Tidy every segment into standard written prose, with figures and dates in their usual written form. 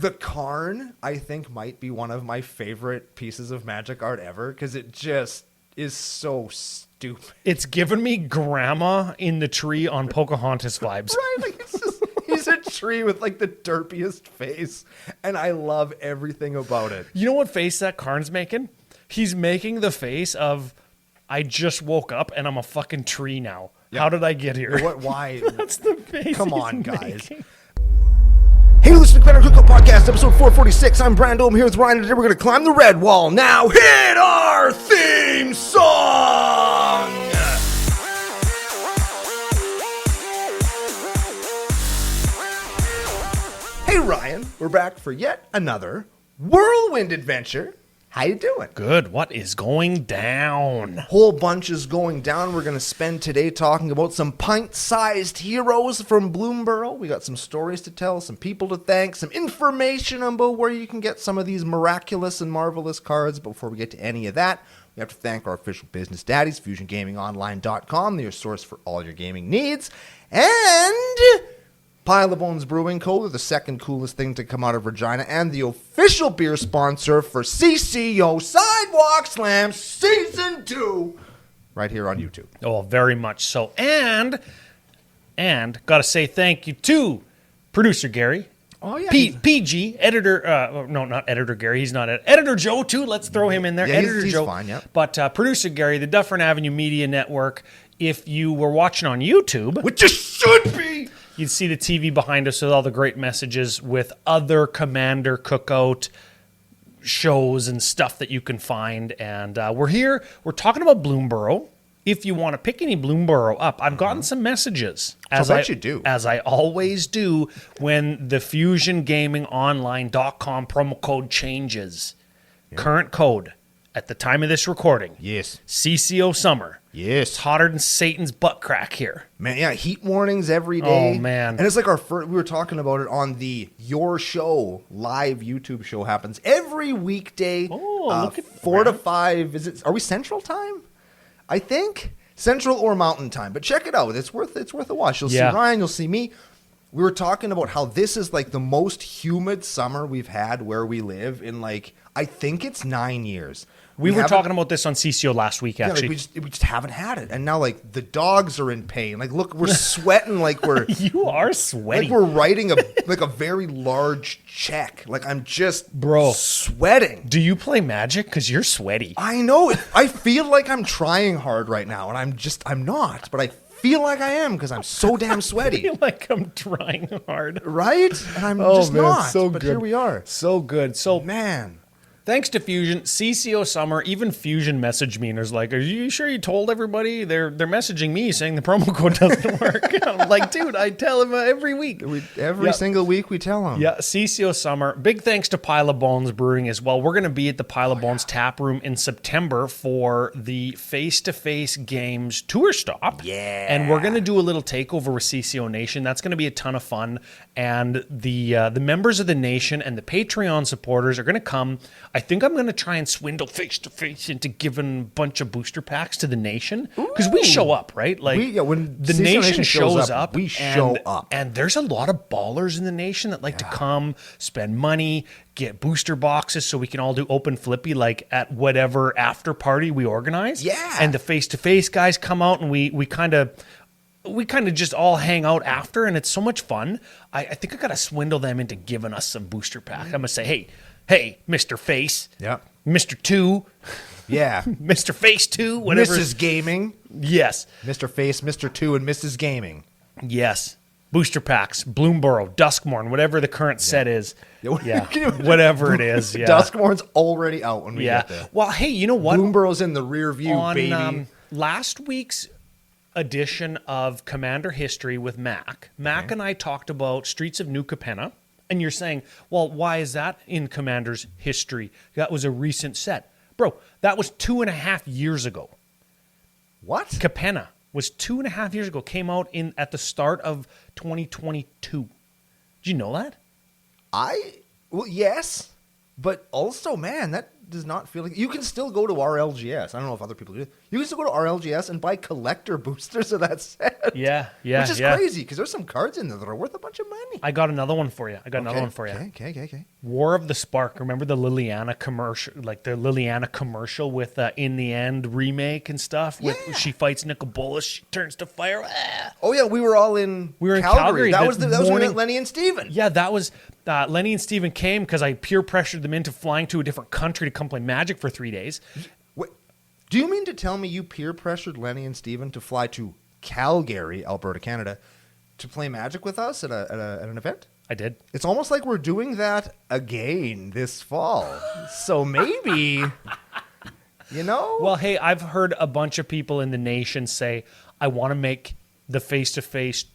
The Karn, I think, might be one of my favorite pieces of Magic art ever because it just is so stupid. It's given me grandma in the tree on Pocahontas vibes. Right? Like, it's just, he's a tree with like the derpiest face, and I love everything about it. You know what face that Karn's making? He's making the face of, I just woke up and I'm a fucking tree now. Yeah. How did I get here? What? Why? That's the face. Come on, he's guys. making. Hey, listen to the Cookout Podcast, episode 446. I'm Brando. I'm here with Ryan. Today we're going to climb the red wall. Now hit our theme song! Hey, Ryan. We're back for yet another whirlwind adventure. How you doing? Good. What is going down? Whole bunch is going down. We're going to spend today talking about some pint-sized heroes from Bloomburrow. We got some stories to tell, some people to thank, some information about where you can get some of these miraculous and marvelous cards. But before we get to any of that, we have to thank our official business daddies, FusionGamingOnline.com. They're your source for all your gaming needs. And Pile of Bones Brewing Co., they're the second coolest thing to come out of Regina, and the official beer sponsor for CCO Sidewalk Slam Season 2, right here on YouTube. Oh, very much so. And got to say thank you to producer Gary. Oh, yeah. PG, editor, no, not editor Gary, he's not editor Joe, too. Let's throw him in there. Yeah, editor he's Joe. Fine, yeah. But producer Gary, the Dufferin Avenue Media Network, if you were watching on YouTube, which you should be, you'd see the TV behind us with all the great messages with other Commander Cookout shows and stuff that you can find. And we're here. We're talking about Bloomburrow. If you want to pick any Bloomburrow up, I've gotten some messages. As I do. As I always do when the FusionGamingOnline.com promo code changes. Yeah. Current code at the time of this recording. Yes. CCO Summer. Yes. It's hotter than Satan's butt crack here. Man, yeah, heat warnings every day. Oh, man. And it's like our first, we were talking about it on the Your Show live YouTube show happens every weekday. Oh, look at 4 to 5. Are we Central Time? I think. Central or Mountain Time. But check it out. It's worth a watch. You'll see Ryan, you'll see me. We were talking about how this is like the most humid summer we've had where we live in like, I think it's 9 years. We were talking about this on CCO last week, actually. Like we just haven't had it. And now, like, the dogs are in pain. Like, look, we're sweating like we're... You are sweaty. Like we're writing a very large check. Like, I'm just sweating. Do you play Magic? Because you're sweaty. I know. I feel like I'm trying hard right now, and I'm not. But I feel like I am because I'm so damn sweaty. I feel like I'm trying hard. Right? And I'm just not. So but good. Here we are. So good. So, man... Thanks to Fusion, CCO Summer, even Fusion messaged me and was like, are you sure you told everybody? They're messaging me saying the promo code doesn't work. I'm like, dude, I tell them every week. Every single week we tell them. Yeah, CCO Summer. Big thanks to Pile of Bones Brewing as well. We're going to be at the Pile of Bones Tap Room in September for the face-to-face games tour stop. Yeah. And we're going to do a little takeover with CCO Nation. That's going to be a ton of fun. And the members of the Nation and the Patreon supporters are going to come. I think I'm going to try and swindle face-to-face into giving a bunch of booster packs to the Nation. Because we show up, right? Like when the Nation shows up. We show up. And there's a lot of ballers in the Nation that like to come, spend money, get booster boxes so we can all do open flippy like at whatever after party we organize. Yeah. And the face-to-face guys come out and we kind of just all hang out after, and it's so much fun. I think I got to swindle them into giving us some booster packs. I'm going to say, hey, Mr. Face. Yeah. Mr. 2. Yeah. Mr. Face 2. Whatever. Mrs. Gaming. Yes. Mr. Face, Mr. 2, and Mrs. Gaming. Yes. Booster packs, Bloomburrow, Duskmorn, whatever the current set is. Yeah. Whatever it is. Yeah. Duskmorn's already out when we get there. Well, hey, you know what? Bloomburrow's in the rear view, baby. Last week's edition of Commander History with Mac and I talked about Streets of New Capenna, and you're saying, well, why is that in Commander's history? That was a recent set. Bro, that was 2.5 years ago. What? Capenna was 2.5 years ago, came out at the start of 2022. Did you know that? Well, yes, but also, man, does not feel like you can still go to RLGS. I don't know if other people do. You can still go to RLGS and buy collector boosters of that set. Yeah. Which is crazy because there's some cards in there that are worth a bunch of money. I got another one for you. Okay. War of the Spark. Remember the Liliana commercial, like the Liliana commercial with In the End remake and stuff? With she fights Nicol Bolas, she turns to fire. Oh yeah, we were all in. We were in Calgary. That was morning. when we met Lenny and Steven. Yeah, that was Lenny and Steven came because I peer pressured them into flying to a different country to come play Magic for 3 days. Wait, do you mean to tell me you peer pressured Lenny and Steven to fly to Calgary, Alberta, Canada, to play Magic with us at an event? I did. It's almost like we're doing that again this fall. So maybe, Well, hey, I've heard a bunch of people in the nation say, I want to make the face-to-face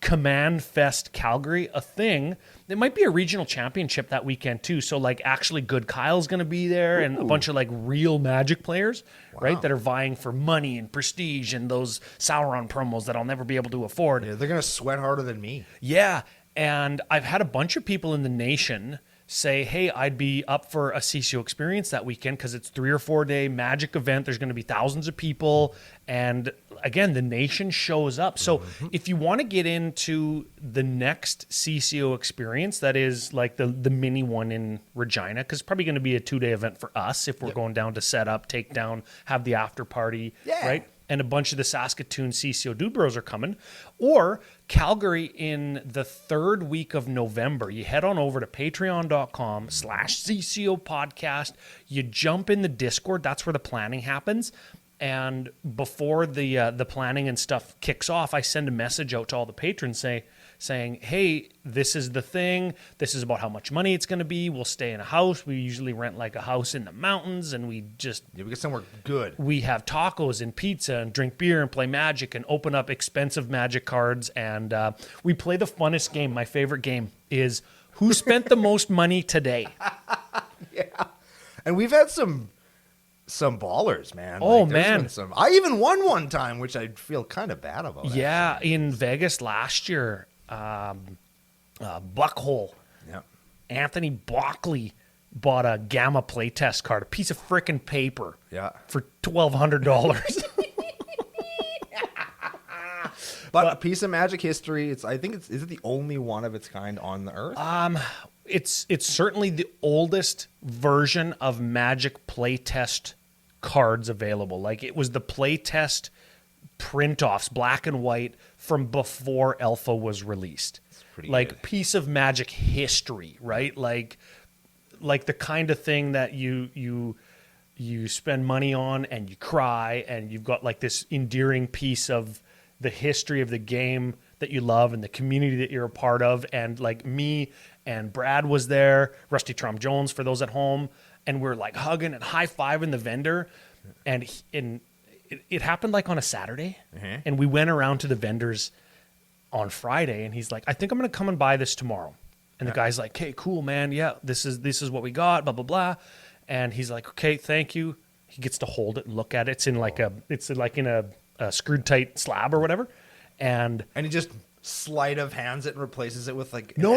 Command Fest Calgary a thing. There might be a regional championship that weekend too. So like actually Good Kyle's going to be there and a bunch of like real Magic players, right? That are vying for money and prestige and those Sauron promos that I'll never be able to afford. yeah, they're going to sweat harder than me. Yeah. And I've had a bunch of people in the nation say, hey, I'd be up for a CCO experience that weekend because it's 3 or 4 day Magic event. There's going to be thousands of people. And again, the nation shows up. So if you want to get into the next CCO experience, that is like the mini one in Regina, because it's probably going to be a 2-day event for us if we're going down to set up, take down, have the after party, right? And a bunch of the Saskatoon CCO Dude Bros are coming. Or Calgary in the 3rd week of November. You head on over to patreon.com/CCO podcast. You jump in the Discord. That's where the planning happens. And before the planning and stuff kicks off, I send a message out to all the patrons saying, hey, this is the thing. This is about how much money it's going to be. We'll stay in a house. We usually rent like a house in the mountains, and we just... Yeah, we get somewhere good. We have tacos and pizza and drink beer and play Magic and open up expensive Magic cards. And we play the funnest game. My favorite game is Who Spent the Most Money Today? Yeah. And we've had some ballers, man. Oh, like, man. I even won one time, which I feel kind of bad about. Yeah, actually. in Vegas last year, Buckhole. Yeah. Anthony Blockley bought a Gamma playtest card, a piece of frickin' paper, for $1,200. But a piece of Magic history. Is it the only one of its kind on the earth? It's certainly the oldest version of Magic playtest cards available. Like it was the playtest print-offs, black and white, from before Alpha was released. Like good. Piece of Magic history, right? Like the kind of thing that you spend money on and you cry, and you've got like this endearing piece of the history of the game that you love and the community that you're a part of. And like me and Brad was there, Rusty Trump Jones for those at home, and we're like hugging and high-fiving the vendor. And it happened like on a Saturday, and we went around to the vendors on Friday, and he's like, I think I'm going to come and buy this tomorrow. And the guy's like, hey, cool, man. Yeah, this is what we got, blah, blah, blah. And he's like, okay, thank you. He gets to hold it and look at it. It's in like in a screwed tight slab or whatever. And he just sleight of hands it and replaces it with like no.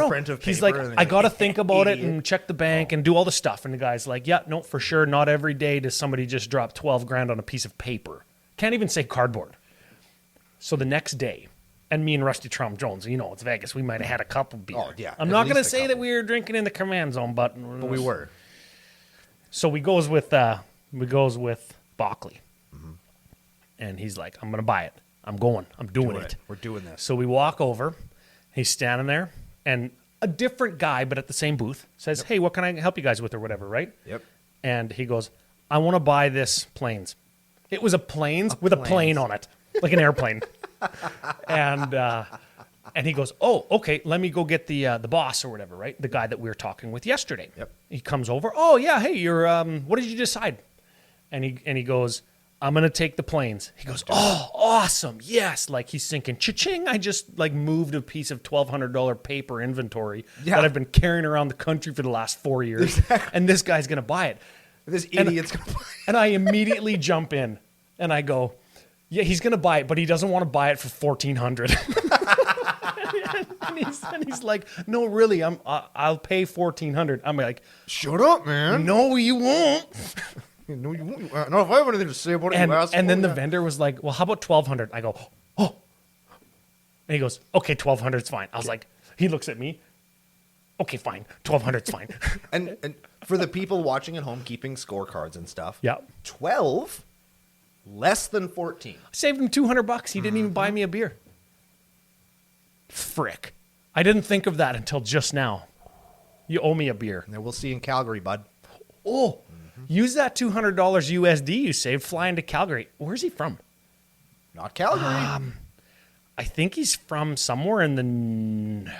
print of paper. He's like, I got to think about it and check the bank and do all the stuff. And the guy's like, yeah, no, for sure. Not every day does somebody just drop $12,000 on a piece of paper. Can't even say cardboard. So the next day, and me and Rusty Trump Jones, it's Vegas. We might have had a couple beers. Oh, yeah. I'm not going to say that we were drinking in the command zone, but we were. So we goes with Bockley. And he's like, I'm going to buy it. I'm doing it. We're doing this. So we walk over. He's standing there, and a different guy, but at the same booth, says, hey, what can I help you guys with or whatever, right? Yep. And he goes, I want to buy this Planes. It was a Planes with a plane on it, like an airplane. And he goes, oh, okay, let me go get the boss or whatever, right? The guy that we were talking with yesterday. Yep. He comes over. Oh, yeah, hey, you're what did you decide? And he goes, I'm going to take the Planes. He goes, oh, awesome. Yes. Like he's thinking, cha-ching, I just like moved a piece of $1,200 paper inventory that I've been carrying around the country for the last 4 years. Exactly. And this guy's going to buy it. This idiot's going to buy it. And I immediately jump in and I go, yeah, he's going to buy it, but he doesn't want to buy it for $1,400. and he's like, no, really, I'll pay $1,400. I'm like, Shut up, man. no, you won't. No, you won't. No, if I have anything to say about it, And you ask then for the it. vendor was like, well, how about $1,200? I go, oh. And he goes, okay, $1,200 is fine. I was like, he looks at me. Okay, fine. $1,200 is fine. And for the people watching at home, keeping scorecards and stuff. Yeah. 12, less than 14. I saved him $200. He didn't even buy me a beer. Frick. I didn't think of that until just now. You owe me a beer. And we'll see you in Calgary, bud. Oh, use that $200 USD you saved flying to Calgary. Where's he from? Not Calgary. I think he's from somewhere in the...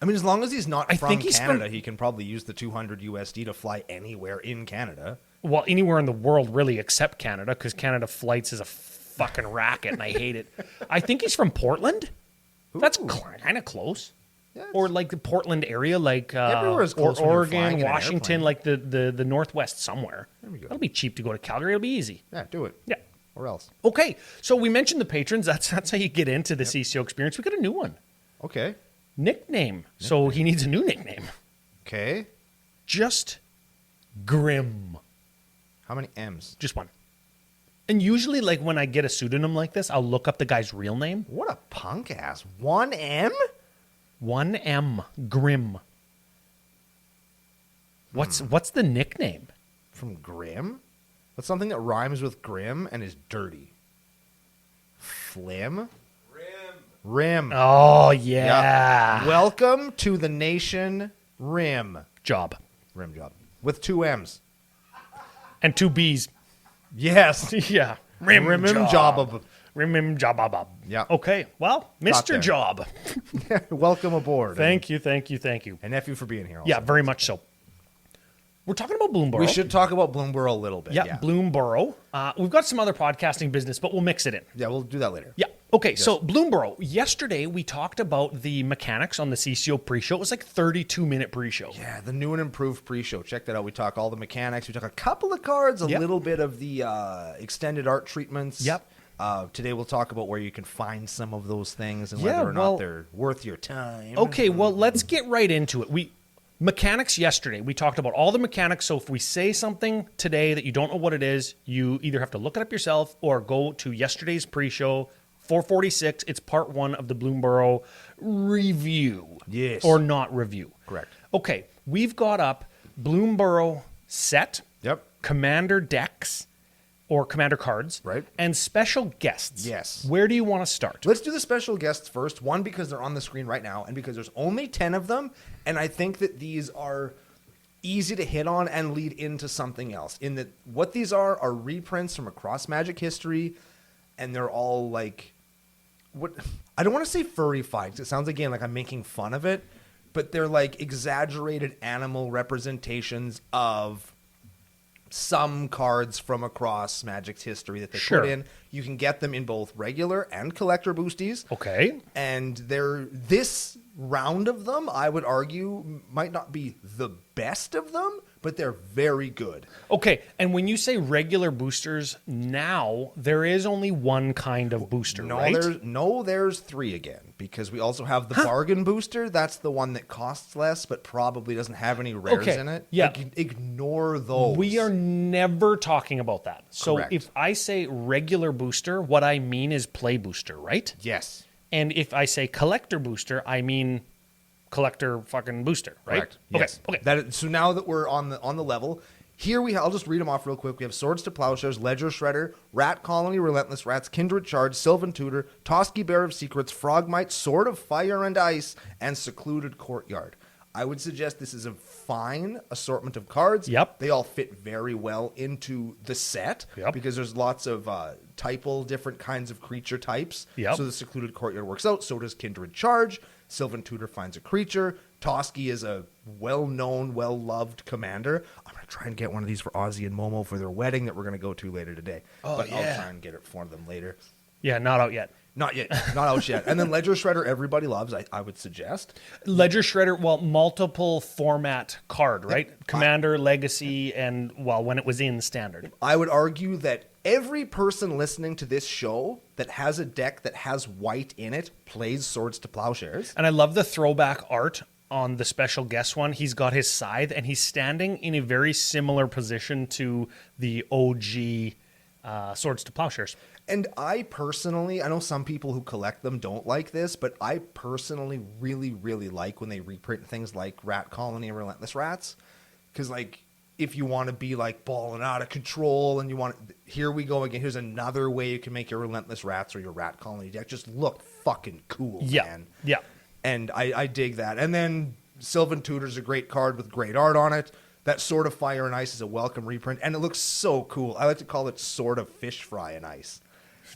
I mean, as long as he's not I from think he's Canada, from- he can probably use the 200 USD to fly anywhere in Canada. Well, anywhere in the world really except Canada, because Canada flights is a fucking racket and I hate it. I think he's from Portland. That's Ooh. kind of close. Yeah, Or like the Portland area, like Everywhere is or close when you're flying Oregon, in an Washington, airplane. like the Northwest somewhere. we go. That'll be cheap to go to Calgary. It'll be easy. Yeah, do it. Yeah. Or else. Okay, so we mentioned the patrons. That's how you get into the CCO experience. We got a new one. Okay. Nickname. So he needs a new nickname. Okay. Just Grim. How many M's? Just one. And usually, like when I get a pseudonym like this, I'll look up the guy's real name. What a punk ass. 1 M? 1M. Grim. What's the nickname? From Grim? What's something that rhymes with grim and is dirty? Flim? Rim. Oh yeah. Welcome to the nation, Rim. Job. Rim job. With 2 M's. And 2 B's. Yes. Yeah. Rim job. Rim job. Yeah. Okay. Well, Got there. Mr. Job. Welcome aboard. Thank you. And F you for being here also. Yeah, very much so. We're talking about Bloomburrow. We should talk about Bloomburrow a little bit. Yeah, Bloomburrow. We've got some other podcasting business, but we'll mix it in. Yeah, we'll do that later. Yeah. Okay, so Bloomburrow. Yesterday, we talked about the mechanics on the CCO pre-show. It was like 32-minute pre-show. Yeah, the new and improved pre-show. Check that out. We talk all the mechanics. We talk a couple of cards, a Yep. little bit of the extended art treatments. Yep. Today we'll talk about where you can find some of those things and Yeah, whether or well- not they're worth your time. Okay, well, let's get right into it. Mechanics yesterday, we talked about all the mechanics. So if we say something today that you don't know what it is, you either have to look it up yourself or go to yesterday's pre-show, 446. It's part 1 of the Bloomburrow review. Yes. Or not review. Correct. Okay, we've got up Bloomburrow set, Yep. commander decks, or commander cards, Right. and special guests. Yes. Where do you want to start? Let's do the special guests first. One, because they're on the screen right now, and because there's only 10 of them, and I think that these are easy to hit on and lead into something else. In that, what these are reprints from across Magic history, and they're all like, what I don't want to say furry-fied, 'cause it sounds again like I'm making fun of it, but they're like exaggerated animal representations of some cards from across Magic's history that they Sure. put in. You can get them in both regular and collector boosties. Okay. And this round of them, I would argue, might not be the best of them, but they're very good. Okay, and when you say regular boosters, now there is only one kind of booster, right? There's 3 again, because we also have the bargain booster. That's the one that costs less, but probably doesn't have any rares Okay, in it. yeah. Ignore those. We are never talking about that. So Correct. if I say regular booster, what I mean is play booster, right? Yes. And if I say collector booster, I mean collector fucking booster, right? Correct. Yes. Okay. So now that we're on the level, here I'll just read them off real quick. We have Swords to Plowshares, Ledger Shredder, Rat Colony, Relentless Rats, Kindred Charge, Sylvan Tutor, Toski Bear of Secrets, Frogmite, Sword of Fire and Ice, and Secluded Courtyard. I would suggest this is a fine assortment of cards. Yep. They all fit very well into the set. Yep. Because there's lots of typal, different kinds of creature types. Yep. So the Secluded Courtyard works out. So does Kindred Charge. Sylvan Tutor finds a creature. Toski is a well-known, well-loved commander. I'm going to try and get one of these for Ozzy and Momo for their wedding that we're going to go to later today. But yeah. I'll try and get it for them later. Yeah, not out yet. Not yet. Not out yet. And then Ledger Shredder, everybody loves, I would suggest. Ledger Shredder, well, multiple format card, right? Commander, Legacy, and, well, when it was in Standard. I would argue that Every person listening to this show that has a deck that has white in it plays Swords to Plowshares. And I love the throwback art on the special guest one. He's got his scythe, and he's standing in a very similar position to the OG Swords to Plowshares. And I personally, I know some people who collect them don't like this, but I personally really, really like when they reprint things like Rat Colony and Relentless Rats. Because, like, if you want to be, like, balling out of control and you want... Here we go again. Here's another way you can make your Relentless Rats or your Rat Colony deck just look fucking cool, man. Yeah. And I dig that. And then Sylvan Tutor's a great card with great art on it. That Sword of Fire and Ice is a welcome reprint, and it looks so cool. I like to call it Sword of Fish Fry and Ice.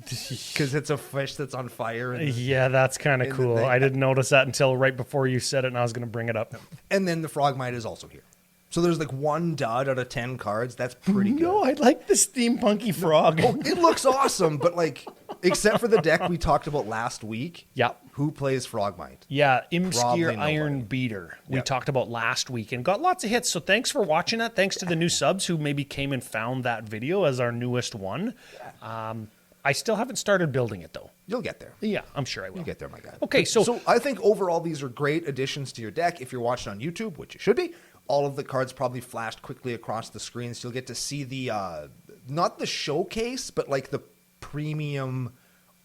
Because it's a fish that's on fire. Yeah, that's kind of cool. I didn't notice that until right before you said it, and I was going to bring it up. And then the Frogmite is also here. So there's like one dud out of 10 cards. That's pretty good. No, I like the steampunky frog. Oh, it looks awesome, but like, except for the deck we talked about last week. Yeah. Who plays Frogmite? Yeah, Imskir Probably Iron nobody. Beater. We Yep. talked about last week and got lots of hits. So thanks for watching that. Thanks to the new subs who maybe came and found that video as our newest one. I still haven't started building it though. You'll get there. Yeah, I'm sure I will. You'll get there, my guy. Okay, so I think overall these are great additions to your deck. If you're watching on YouTube, which you should be, all of the cards probably flashed quickly across the screen, so you'll get to see the not the showcase, but like the premium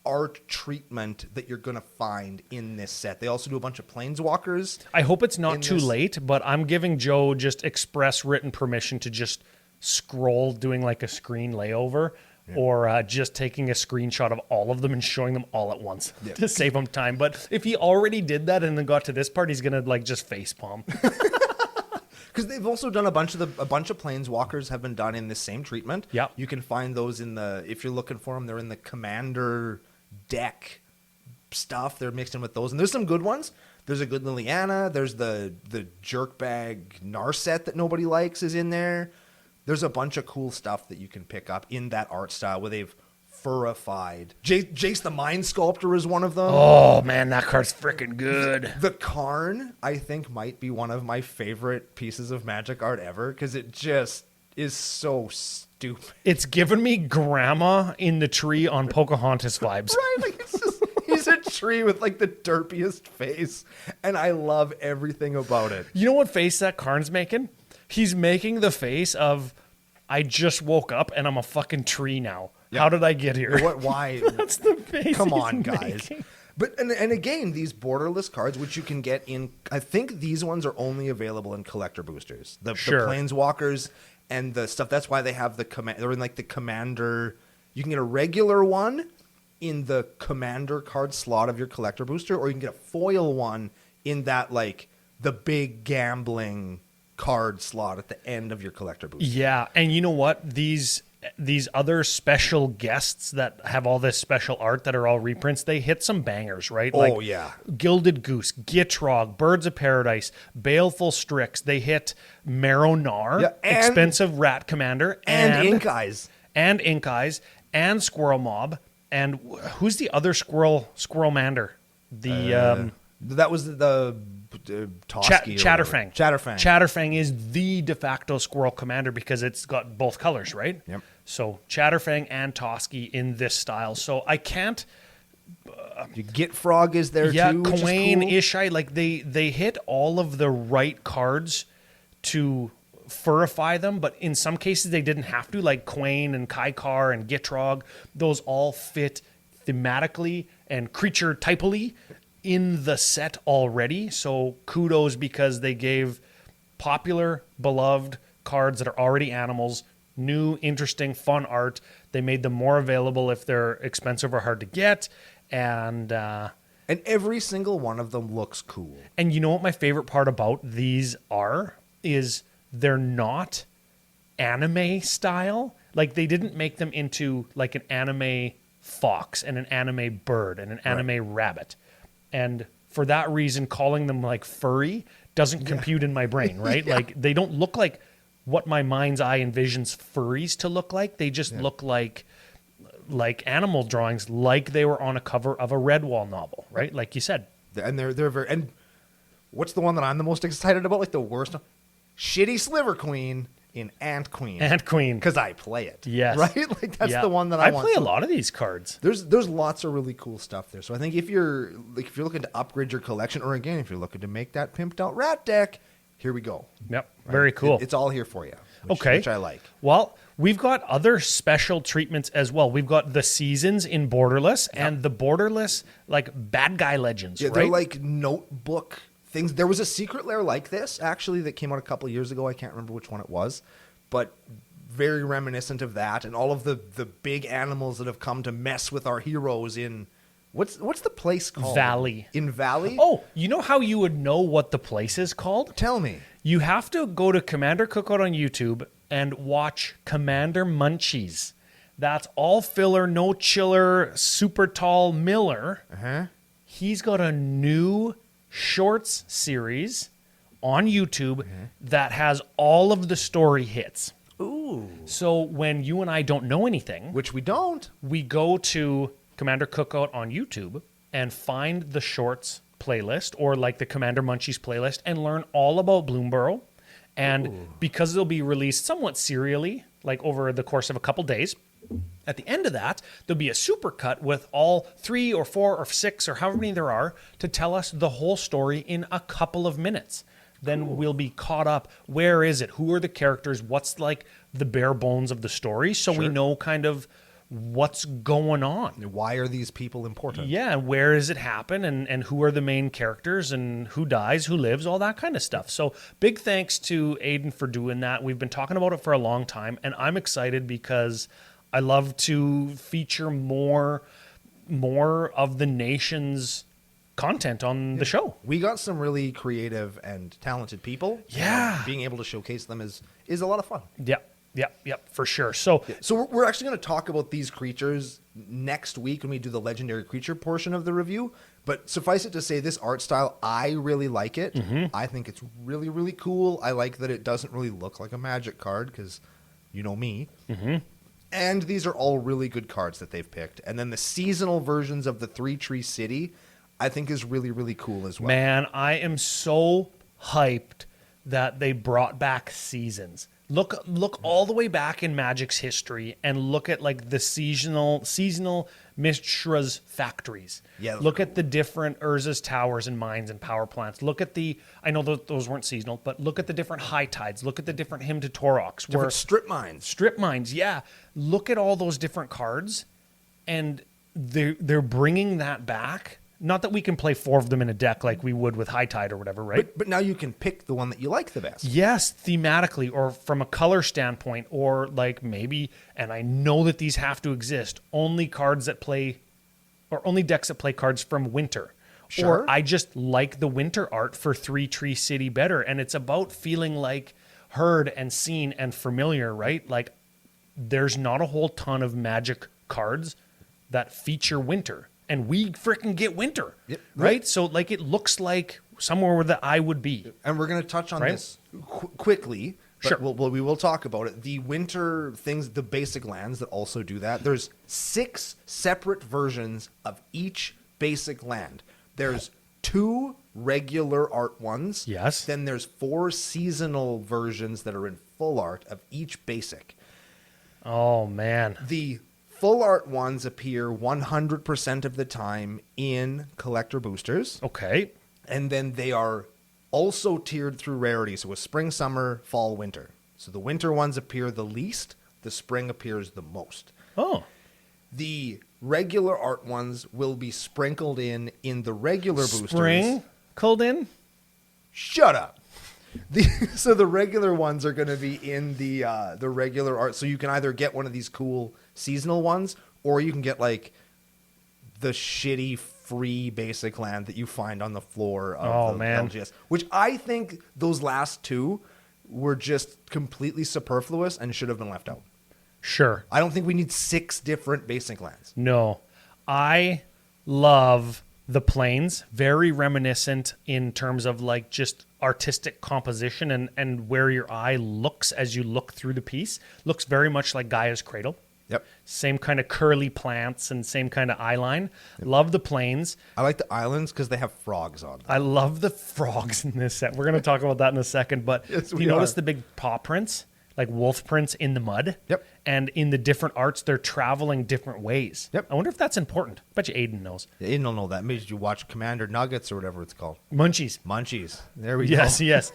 art treatment that you're gonna find in this set. They also do a bunch of planeswalkers. I hope it's not in too this. late, but I'm giving Joe just express written permission to just scroll doing like a screen layover. Or just taking a screenshot of all of them and showing them all at once to save him time. But if he already did that and then got to this part, he's gonna like just facepalm. Because they've also done a bunch of planeswalkers have been done in this same treatment. Yeah, you can find those in the, if you're looking for them, they're in the Commander deck stuff. They're mixed in with those, and there's some good ones. There's a good Liliana. There's the jerkbag Narset that nobody likes is in there. There's a bunch of cool stuff that you can pick up in that art style where they've furified. Jace the Mind Sculptor is one of them. Oh man, that card's freaking good. The Karn, I think, might be one of my favorite pieces of Magic art ever because it just is so stupid. It's given me Grandma in the Tree on Pocahontas vibes. Right? Like it's just, he's a tree with like the derpiest face, and I love everything about it. You know what face that Karn's making? He's making the face of, I just woke up and I'm a fucking tree now. Yeah. How did I get here? What? Why? That's the face. Come he's on, guys. making. But and again, these borderless cards, which you can get in, I think these ones are only available in collector boosters. The planeswalkers and the stuff. That's why they have the command. They're in like the commander. You can get a regular one in the commander card slot of your collector booster, or you can get a foil one in that like the big gambling card slot at the end of your collector booster. Yeah, and you know what? These other special guests that have all this special art that are all reprints, they hit some bangers, right? Oh, yeah. Gilded Goose, Gitrog, Birds of Paradise, Baleful Strix. They hit Marrow-Gnar, Yeah, and- Expensive Rat Commander, And Ink Eyes. and Ink Eyes, and Squirrel Mob, and who's the other Squirrelmander? The That was the Toski. Chatterfang. Chatterfang. Chatterfang is the de facto Squirrel Commander because it's got both colors, right? Yep. So Chatterfang and Toski in this style. So I can't. You get Frog is there Yeah, too. which is Quain, cool. Ishai, like they hit all of the right cards to furify them, but in some cases they didn't have to. Like Quain and Kaikar and Gitrog, those all fit thematically and creature typally in the set already. So kudos because they gave popular, beloved cards that are already animals new, interesting, fun art. They made them more available if they're expensive or hard to get. And every single one of them looks cool. and you know what my favorite part about these is they're not anime style. Like they didn't make them into like an anime fox and an anime bird and an anime rabbit. And for that reason, calling them like furry doesn't compute in my brain, right? Like they don't look like what my mind's eye envisions furries to look like. They just look like animal drawings, like they were on a cover of a Redwall novel, right? Like you said. And they're very. And what's the one that I'm the most excited about? Like the worst one? Shitty Sliver Queen in Ant Queen. Ant Queen. Because I play it. Yes. Right? Like that's the one that I want. play a lot of these cards. There's lots of really cool stuff there. So I think if you're looking to upgrade your collection, or again, if you're looking to make that pimped out rat deck, here we go. Yep. Right? Very cool. It's all here for you. Okay. Which I like. Well, we've got other special treatments as well. We've got the seasons in Borderless and the Borderless like bad guy legends, Yeah, right? they're like notebook things. There was a secret lair like this, actually, that came out a couple of years ago. I can't remember which one it was, but very reminiscent of that. And all of the big animals that have come to mess with our heroes in... What's the place called? Valley. In Valley? Oh, you know how you would know what the place is called? Tell me. You have to go to Commander Cookout on YouTube and watch Commander Munchies. That's all filler, no chiller, super tall Miller. Uh-huh. He's got a new shorts series on YouTube that has all of the story hits. Ooh. So when you and I don't know anything, Which we don't. we go to Commander Cookout on YouTube and find the shorts playlist or like the Commander Munchies playlist and learn all about Bloomburrow. And because they'll be released somewhat serially, like over the course of a couple days, at the end of that, there'll be a supercut with all 3 or 4 or 6 or however many there are to tell us the whole story in a couple of minutes. Then we'll be caught up. Where is it? Who are the characters? What's like the bare bones of the story? So we know kind of what's going on. Why are these people important? Yeah, and where does it happen, and who are the main characters, and who dies, who lives, all that kind of stuff. So big thanks to Aiden for doing that. We've been talking about it for a long time, and I'm excited because I love to feature more of the nation's content on the show. We got some really creative and talented people. Yeah. And being able to showcase them is a lot of fun. Yep, for sure. So So we're actually going to talk about these creatures next week when we do the legendary creature portion of the review. But suffice it to say, this art style, I really like it. I think it's really, really cool. I like that it doesn't really look like a Magic card because you know me. And these are all really good cards that they've picked. And then the seasonal versions of the 3-Tree City, I think is really, really cool as well. Man, I am so hyped that they brought back seasons. Look all the way back in Magic's history and look at like the seasonal Mishra's factories. Yeah, look at the different Urza's towers and mines and power plants. Look at I know those weren't seasonal, but look at the different high tides. Look at the different Hymn to Torox. Different strip mines. Strip mines, yeah. Look at all those different cards, and they're bringing that back. Not that we can play 4 of them in a deck like we would with High Tide or whatever, right? But now you can pick the one that you like the best. Yes, thematically or from a color standpoint, or like maybe, and I know that these have to exist, only cards that play, or only decks that play cards from Winter. Sure. Or I just like the Winter art for 3-Tree City better, and it's about feeling like heard and seen and familiar, right? Like there's not a whole ton of Magic cards that feature Winter. And we freaking get Winter, right? So like it looks like somewhere where the eye would be. And we're going to touch on this quickly. But Sure. we will talk about it. The Winter things, the basic lands that also do that. There's 6 separate versions of each basic land. There's 2 regular art ones. Yes. Then there's 4 seasonal versions that are in full art of each basic. Oh, man. The full art ones appear 100% of the time in collector boosters. Okay. And then they are also tiered through rarity. So with spring, summer, fall, winter. So the winter ones appear the least. The spring appears the most. Oh. The regular art ones will be sprinkled in the regular boosters. Sprinkled in? Shut up. So the regular ones are going to be in the regular art. So you can either get one of these cool seasonal ones, or you can get like the shitty free basic land that you find on the floor of the LGS. Which I think those last 2 were just completely superfluous and should have been left out. Sure. I don't think we need 6 different basic lands. No. I love the plains. Very reminiscent in terms of like just artistic composition and where your eye looks as you look through the piece. Looks very much like Gaia's Cradle. Yep. Same kind of curly plants and same kind of eye line. Yep. Love the plains. I like the islands because they have frogs on them. I love the frogs in this set. We're going to talk about that in a second. But Yes, if you notice the big paw prints, like wolf prints in the mud. Yep. And in the different arts, they're traveling different ways. Yep. I wonder if that's important. Bet you Aiden knows. You don't know that. Maybe you watch Commander Nuggets or whatever it's called. Munchies. There we Yes, go. yes.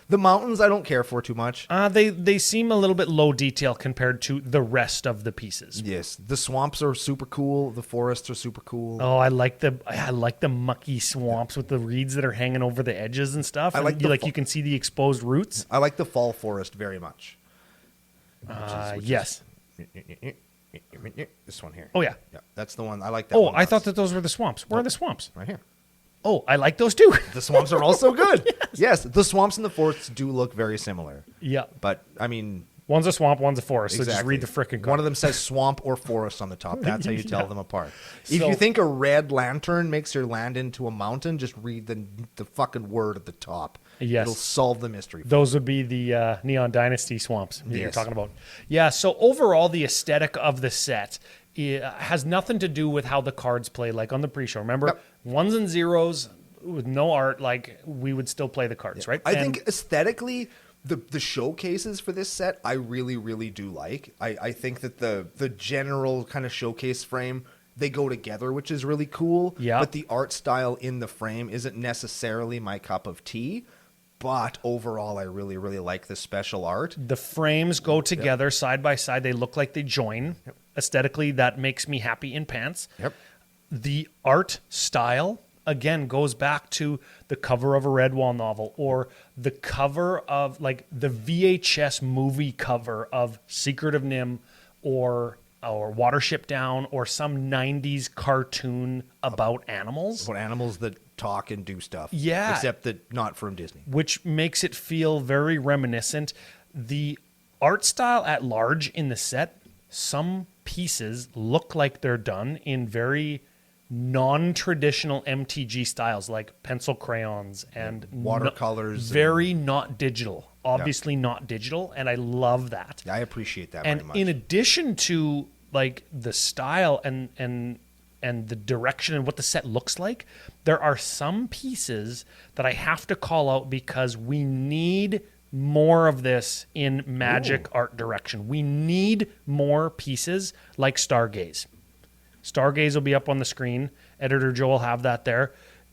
The mountains I don't care for too much. They seem a little bit low detail compared to the rest of the pieces. Yes, the swamps are super cool. The forests are super cool. Oh, I like the mucky swamps with the reeds that are hanging over the edges and stuff. I like and the you can see the exposed roots. I like the fall forest very much. Yes. This one here. Oh yeah. Yeah, that's the one. I like that Oh, one. I thought that those were the swamps. Where are the swamps? Right here. Oh, I like those too. The swamps are also good. Yes, the swamps and the forests do look very similar. Yeah. But, I mean... One's a swamp, one's a forest. Exactly. So just read the frickin' card. One of them says swamp or forest on the top. That's how you tell them apart. If So- you think a red lantern makes your land into a mountain, just read the fucking word at the top. Yes. It'll solve the mystery. Those would be the Neon Dynasty swamps that you're Yes. talking about. Yeah, so overall, the aesthetic of the set has nothing to do with how the cards play, like on the pre-show. Remember, Yep. ones and zeros with no art, like we would still play the cards, right? I think aesthetically, the showcases for this set, I really, really do like. I think that the general kind of showcase frame, they go together, which is really cool. Yeah. But the art style in the frame isn't necessarily my cup of tea. But overall, I really, really like the special art. the frames go together side by side. They look like they join. Aesthetically, that makes me happy in pants. Yep. The art style, again, goes back to the cover of a Redwall novel or the cover of like the VHS movie cover of Secret of Nim or Watership Down or some 90s cartoon about animals, About animals that talk and do stuff. Yeah. Except that not from Disney. which makes it feel very reminiscent. The art style at large in the set, some pieces look like they're done in very non-traditional MTG styles like pencil crayons and Watercolors very not digital. Obviously not digital, and I love that. I appreciate that And very much. in addition to like the style and the direction and what the set looks like, there are some pieces that I have to call out because we need more of this in Magic art direction. We need more pieces like Stargaze. Stargaze will be up on the screen. Editor Joe will have that there.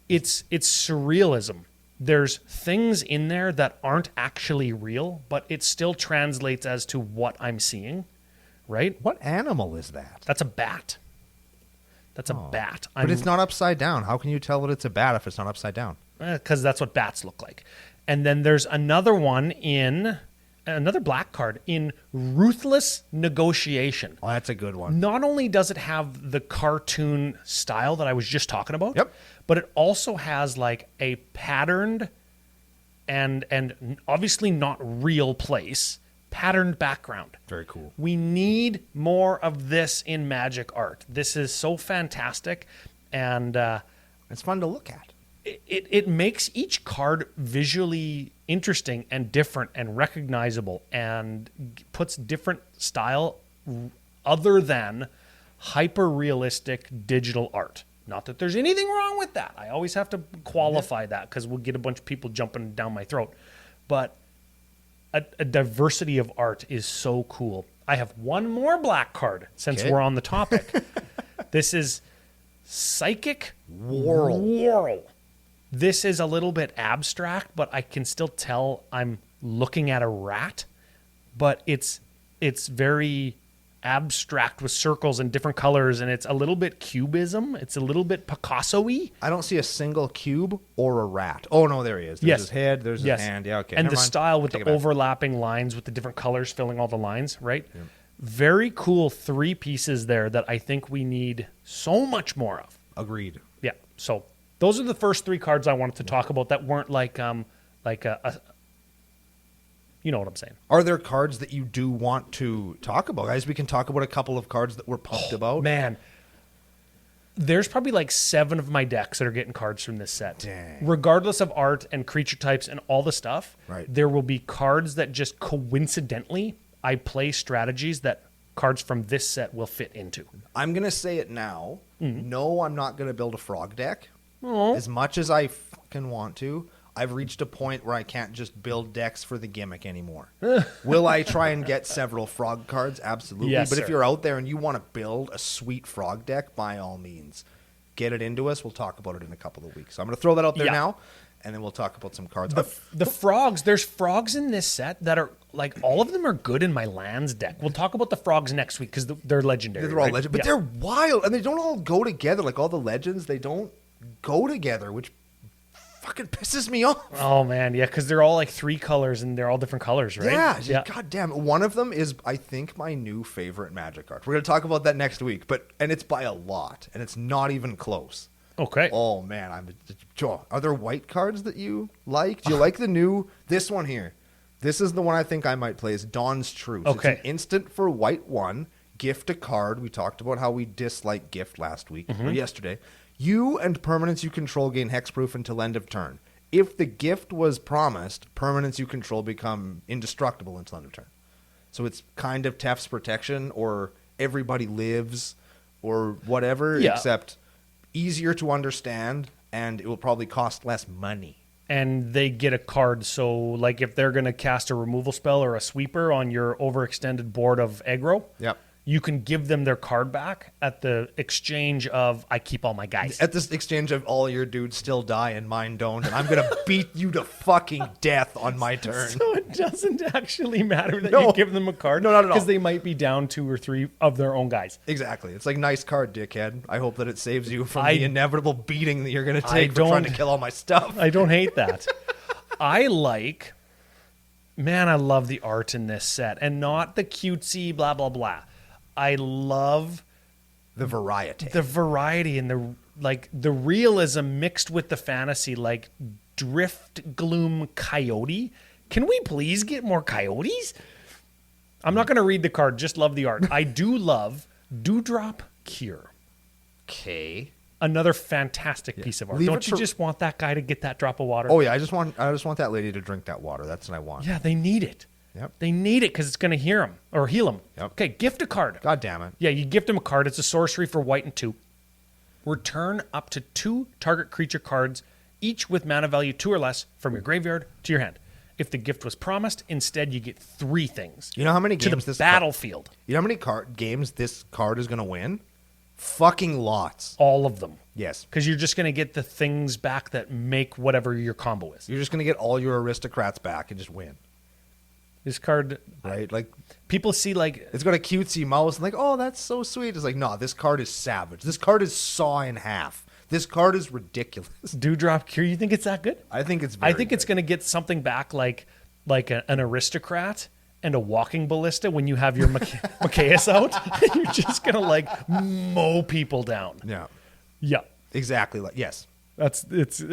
It's surrealism. There's things in there that aren't actually real, but it still translates as to what I'm seeing, right? What animal is that? That's a bat. That's a bat. But it's not upside down. How can you tell that it's a bat if it's not upside down? Because that's what bats look like. And then there's another one in another black card in Ruthless Negotiation. Oh, that's a good one. Not only does it have the cartoon style that I was just talking about, Yep. but it also has like a patterned and obviously not real place, patterned background. Very cool. We need more of this in Magic art. This is so fantastic, and It's fun to look at. it makes each card visually interesting and different and recognizable and puts different style other than hyper realistic digital art. Not that there's anything wrong with that. I always have to qualify that because we'll get a bunch of people jumping down my throat. But a diversity of art is so cool. I have one more black card since Okay. we're on the topic. This is Psychic Whirl. This is a little bit abstract, but I can still tell I'm looking at a rat. But it's very abstract with circles and different colors, and it's a little bit cubism. It's a little bit Picasso-y. I don't see a single cube or a rat. Oh, no, there he is. There's Yes. his head. There's Yes. his hand. Yeah, okay. And never the mind. style with Take the it back. overlapping lines with the different colors filling all the lines, right? Very cool 3 pieces there that I think we need so much more of. Agreed. Yeah. So those are the first 3 cards I wanted to talk about that weren't like you know what I'm saying. Are there cards that you do want to talk about? Guys, we can talk about a couple of cards that we're pumped about. Man, there's probably like 7 of my decks that are getting cards from this set. Dang. Regardless of art and creature types and all the stuff, Right. there will be cards that just coincidentally I play strategies that cards from this set will fit into. I'm going to say it now. No, I'm not going to build a frog deck. Oh. As much as I fucking want to, I've reached a point where I can't just build decks for the gimmick anymore. Will I try and get several frog cards? Absolutely. Yes, but sir. if you're out there and you want to build a sweet frog deck, by all means, get it into us. We'll talk about it in a couple of weeks. So I'm going to throw that out there now, and then we'll talk about some cards. The frogs, there's frogs in this set that are, like, all of them are good in my lands deck. We'll talk about the frogs next week because they're legendary. They're all right? legend, but they're wild, and they don't all go together. Like all the legends, they don't go together, which fucking pisses me off. Oh, man, yeah, because they're all, like, 3 colors, and they're all different colors, right? Yeah, God damn. One of them is, I think, my new favorite Magic card. We're going to talk about that next week, and it's by a lot, and it's not even close. Okay. Oh, man. Are there white cards that you like? Do you like the new, this one here? This is the one I think I might play. It's Dawn's Truce. Okay. It's an instant for white 1. Gift a card. We talked about how we dislike gift last week, or yesterday. You and permanents you control gain hexproof until end of turn. If the gift was promised, permanents you control become indestructible until end of turn. So it's kind of Tef's protection, or everybody lives, or whatever, except easier to understand, and it will probably cost less money. And they get a card, so, like, if they're going to cast a removal spell or a sweeper on your overextended board of aggro, you can give them their card back at the exchange of, I keep all my guys. At this exchange of all your dudes still die and mine don't, and I'm going to beat you to fucking death on my turn. So it doesn't actually matter that you give them a card? No, not at all. Because they might be down 2 or 3 of their own guys. Exactly. It's like, nice card, dickhead. I hope that it saves you from the inevitable beating that you're going to take for trying to kill all my stuff. I don't hate that. I love the art in this set, and not the cutesy blah, blah, blah. I love the variety and the realism mixed with the fantasy, like Drift Gloom Coyote. Can we please get more coyotes? I'm not going to read the card, just love the art. I do love Dewdrop Cure. Okay. Another fantastic piece of art. Don't you just want that guy to get that drop of water? Oh yeah, I just want that lady to drink that water. That's what I want. Yeah, they need it. Yep. They need it because it's going to heal them. Yep. Okay, gift a card. God damn it. Yeah, you gift them a card. It's a sorcery for white and 2. Return up to 2 target creature cards, each with mana value 2 or less, from your graveyard to your hand. If the gift was promised, instead you get 3 things. You know how many games to the battlefield? You know how many games this card is going to win? Fucking lots. All of them. Yes. Because you're just going to get the things back that make whatever your combo is. You're just going to get all your aristocrats back and just win. This card, right? Like, people see, like, it's got a cutesy mouse and like, oh, that's so sweet. It's like, no, this card is savage. This card is saw in half. This card is ridiculous. Dewdrop Cure, you think it's that good? I think it's it's going to get something back like an aristocrat and a walking ballista when you have your Machias out. You're just going to, like, mow people down. Yeah. Yeah. Exactly. Yes. It's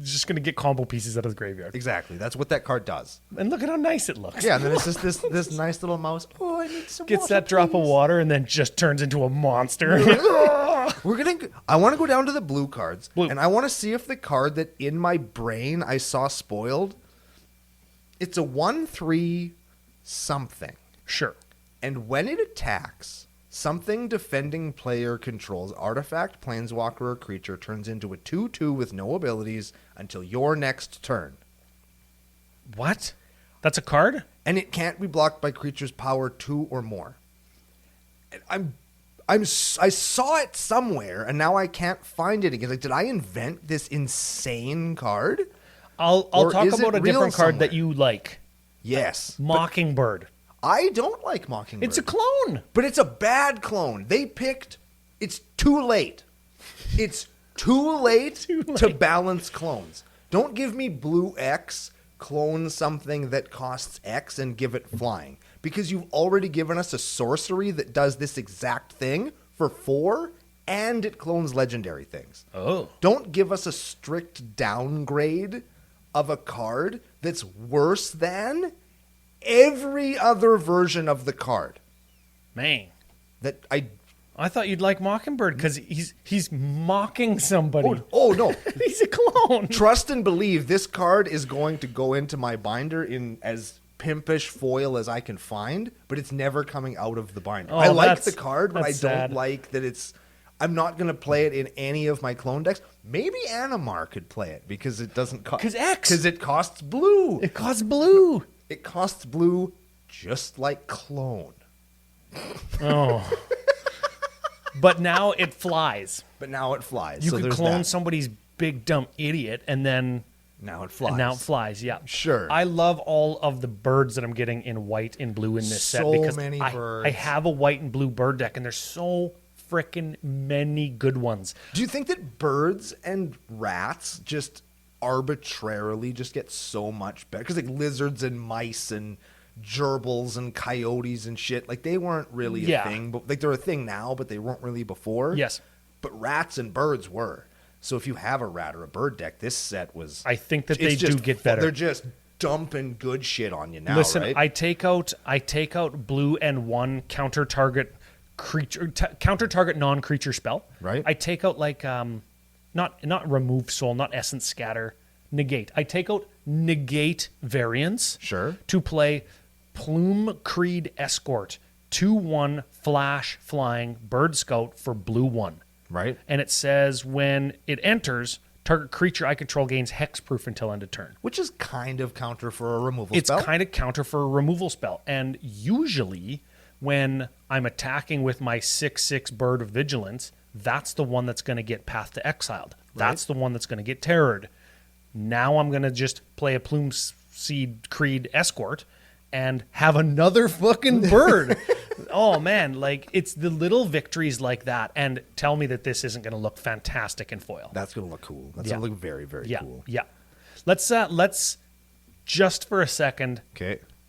just going to get combo pieces out of the graveyard. Exactly. That's what that card does. And look at how nice it looks. Yeah, and then it's just this nice little mouse. Oh, I need some Gets water, that drop please. of water and then just turns into a monster. I want to go down to the blue cards, and I want to see if the card that in my brain I saw spoiled, it's a 1/3 something. Sure. And when it attacks, something defending player controls, artifact, planeswalker, or creature turns into a 2/2 with no abilities until your next turn. What? That's a card? And it can't be blocked by creatures power 2 or more. I saw it somewhere, and now I can't find it again. Like, did I invent this insane card? I'll talk about a different card that you like. Yes. Mockingbird. I don't like Mockingbird. It's a clone. But it's a bad clone. It's too late. It's too late to balance clones. Don't give me blue X, clone something that costs X, and give it flying. Because you've already given us a sorcery that does this exact thing for 4, and it clones legendary things. Oh. Don't give us a strict downgrade of a card that's worse than every other version of the card. Man. That I thought you'd like Mockingbird because he's mocking somebody. Oh no. He's a clone. Trust and believe this card is going to go into my binder in as pimpish foil as I can find, but it's never coming out of the binder. Oh, I like the card, but I don't sad. like that it's I'm not going to play it in any of my clone decks. Maybe Animar could play it because it doesn't cost... Because it costs blue. It costs blue. It costs blue just like clone. Oh. But now it flies. You could clone somebody's big, dumb idiot, and then... Now it flies. Now it flies, yeah. Sure. I love all of the birds that I'm getting in white and blue in this set. Because many birds. I have a white and blue bird deck, and there's so freaking many good ones. Do you think that birds and rats just arbitrarily just get so much better? Because like lizards and mice and gerbils and coyotes and shit, like they weren't really a thing. But like they're a thing now, but they weren't really before. Yes. But rats and birds were. So if you have a rat or a bird deck, this set was... I think that they do get better. They're just dumping good shit on you now, Listen, right? I take out blue and one counter target non-creature spell. Right. I take out like not remove soul, not essence scatter, negate. I take out negate variants. Sure. To play Plume Creed Escort, 2/1 flash flying bird scout for blue 1. Right. And it says when it enters, target creature I control gains hexproof until end of turn. Which is kind of counter for a removal It's spell. kind of counter for a removal spell. And usually when I'm attacking with my 6/6 Bird of Vigilance, that's the one that's going to get Path to Exiled. That's the one that's going to get terrored. Now I'm going to just play a Plume Seed Creed Escort and have another fucking bird. Oh, man. Like, it's the little victories like that. And tell me that this isn't going to look fantastic in foil. That's going to look cool. That's going to look very, very cool. Yeah. Let's just for a second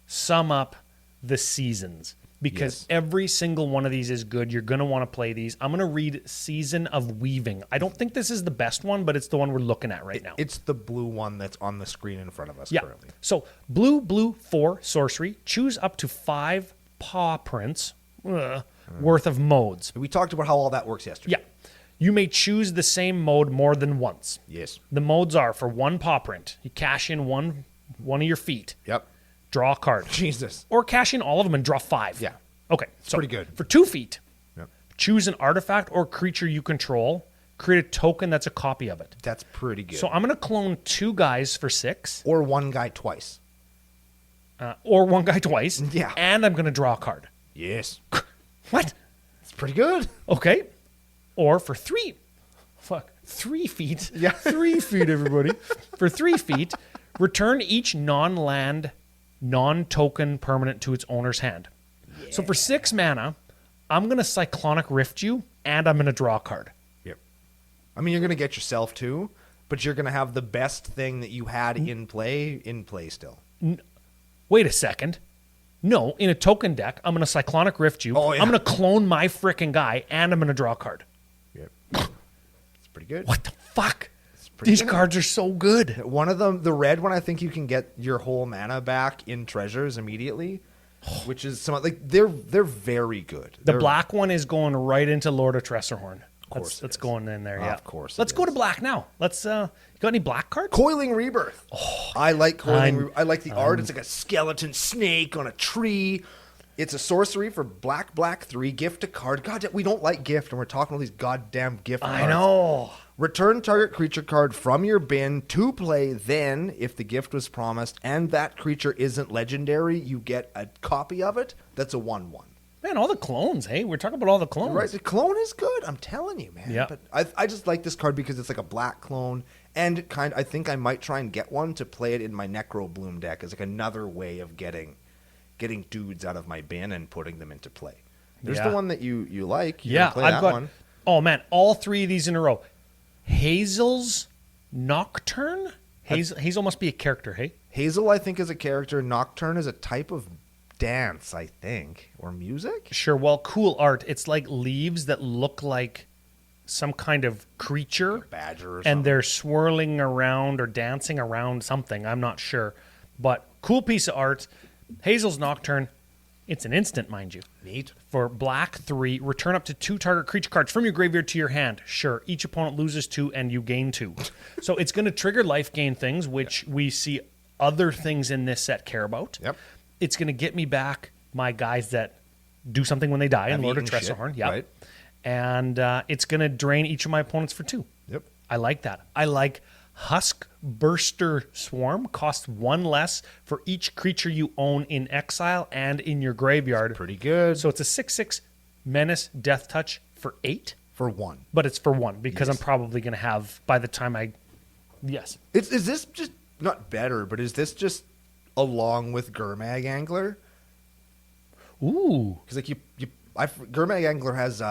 sum up the seasons. Because every single one of these is good. You're going to want to play these. I'm going to read Season of Weaving. I don't think this is the best one, but it's the one we're looking at right now. It's the blue one that's on the screen in front of us currently. So, blue, 4, sorcery. Choose up to 5 paw prints worth of modes. We talked about how all that works yesterday. Yeah. You may choose the same mode more than once. Yes. The modes are for 1 paw print. You cash in one of your feet. Yep. Draw a card. Jesus. Or cash in all of them and draw 5. Yeah. Okay. So pretty good. For 2 feet, choose an artifact or creature you control. Create a token that's a copy of it. That's pretty good. So I'm going to clone 2 guys for 6. Or 1 guy twice. Or 1 guy twice. Yeah. And I'm going to draw a card. Yes. What? It's pretty good. Okay. Or for 3 feet. Yeah. 3 feet, everybody. For 3 feet, return each non-land, non-token permanent to its owner's hand. Yeah. So for 6 mana, I'm going to Cyclonic Rift you, and I'm going to draw a card. Yep. I mean, you're going to get yourself too, but you're going to have the best thing that you had in play still. Wait a second. No, in a token deck, I'm going to Cyclonic Rift you. Oh, yeah. I'm going to clone my frickin' guy, and I'm going to draw a card. Yep. It's pretty good. What the fuck? These cards are so good. One of them, the red one, I think you can get your whole mana back in treasures immediately, which is some like they're very good. The black one is going right into Lord of Tressorhorn. Of course, that's going in there. Yeah, of course. Let's go to black now. Let's. You got any black cards? Coiling Rebirth. Oh, I like Coiling Rebirth. I like the art. It's like a skeleton snake on a tree. It's a sorcery for black 3. Gift a card. God, we don't like gift, and we're talking all these goddamn gift cards. I know. Return target creature card from your bin to play. Then, if the gift was promised and that creature isn't legendary, you get a copy of it. That's a 1/1. Man, all the clones. Hey, we're talking about all the clones. Right, the clone is good. I'm telling you, man. Yeah. But I just like this card because it's like a black clone, and I think I might try and get one to play it in my Necro Bloom deck as like another way of getting dudes out of my bin and putting them into play. There's the one that you like. Yeah, play I've that got. one. Oh man, all 3 of these in a row. Hazel's Nocturne. Hazel must be a character. Hey. Hazel, I think, is a character. Nocturne is a type of dance, I think, or music. Sure. Well, cool art. It's like leaves that look like some kind of creature, a badger, or something. And they're swirling around or dancing around something. I'm not sure, but cool piece of art. Hazel's Nocturne. It's an instant, mind you. Neat. For black 3, return up to 2 target creature cards from your graveyard to your hand. Sure. Each opponent loses 2 and you gain 2. So it's going to trigger life gain things, which we see other things in this set care about. Yep. It's going to get me back my guys that do something when they die in Lord of Tressorhorn. Yeah. Right. and it's going to drain each of my opponents for 2. Yep. I like that. I like Husk Burster Swarm. Costs 1 less for each creature you own in exile and in your graveyard. Pretty good. So it's a 6/6 Menace Death Touch for 8. For 1. But it's for 1 because Yes. I'm probably going to have by the time I... Yes. Is this just not better, but is this just along with Gurmag Angler? Ooh. Because like Gurmag Angler has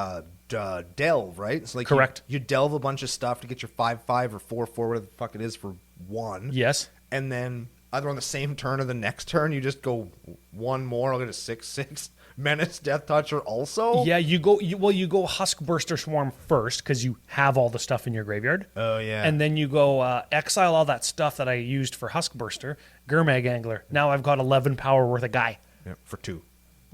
delve, right? So like Correct. You delve a bunch of stuff to get your 5/5 or 4/4, whatever the fuck it is, for 1. Yes. And then either on the same turn or the next turn, you just go 1 more. I'll get a 6/6 Menace Death Toucher also. Yeah, you go Husk Burster Swarm first because you have all the stuff in your graveyard. Oh yeah. And then you go exile all that stuff that I used for Husk Burster, Gurmag Angler. Now I've got 11 power worth of guy. Yeah, for 2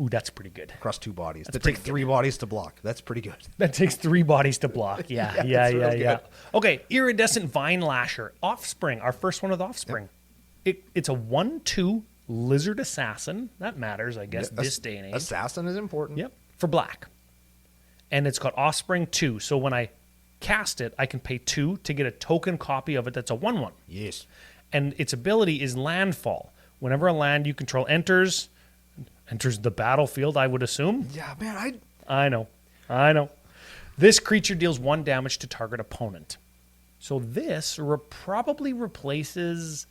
Ooh, that's pretty good. across 2 bodies. That pretty take 3 bodies to block. That's pretty good. That takes 3 bodies to block. Yeah, Yeah, that's real good. Okay, Iridescent Vine Lasher, Offspring, our first one with Offspring. It's a 1/2 Lizard Assassin. That matters, I guess, this day and age. Assassin is important. Yep, for black. And it's got Offspring 2, so when I cast it, I can pay 2 to get a token copy of it that's a 1/1. Yes. And its ability is Landfall. Whenever a land you control enters the battlefield, I would assume. Yeah, man. I know. This creature deals 1 damage to target opponent. So this probably replaces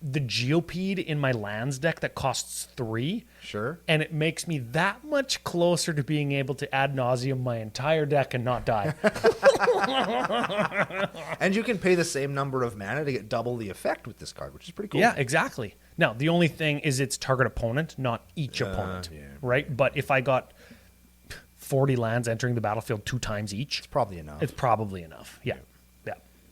the Geopede in my lands deck that costs 3. Sure. And it makes me that much closer to being able to ad nauseum my entire deck and not die. And you can pay the same number of mana to get double the effect with this card, which is pretty cool. Yeah, exactly. Now, the only thing is it's target opponent, not each opponent. Yeah. Right? But if I got 40 lands entering the battlefield 2 times each, It's probably enough. it's probably enough. Yeah.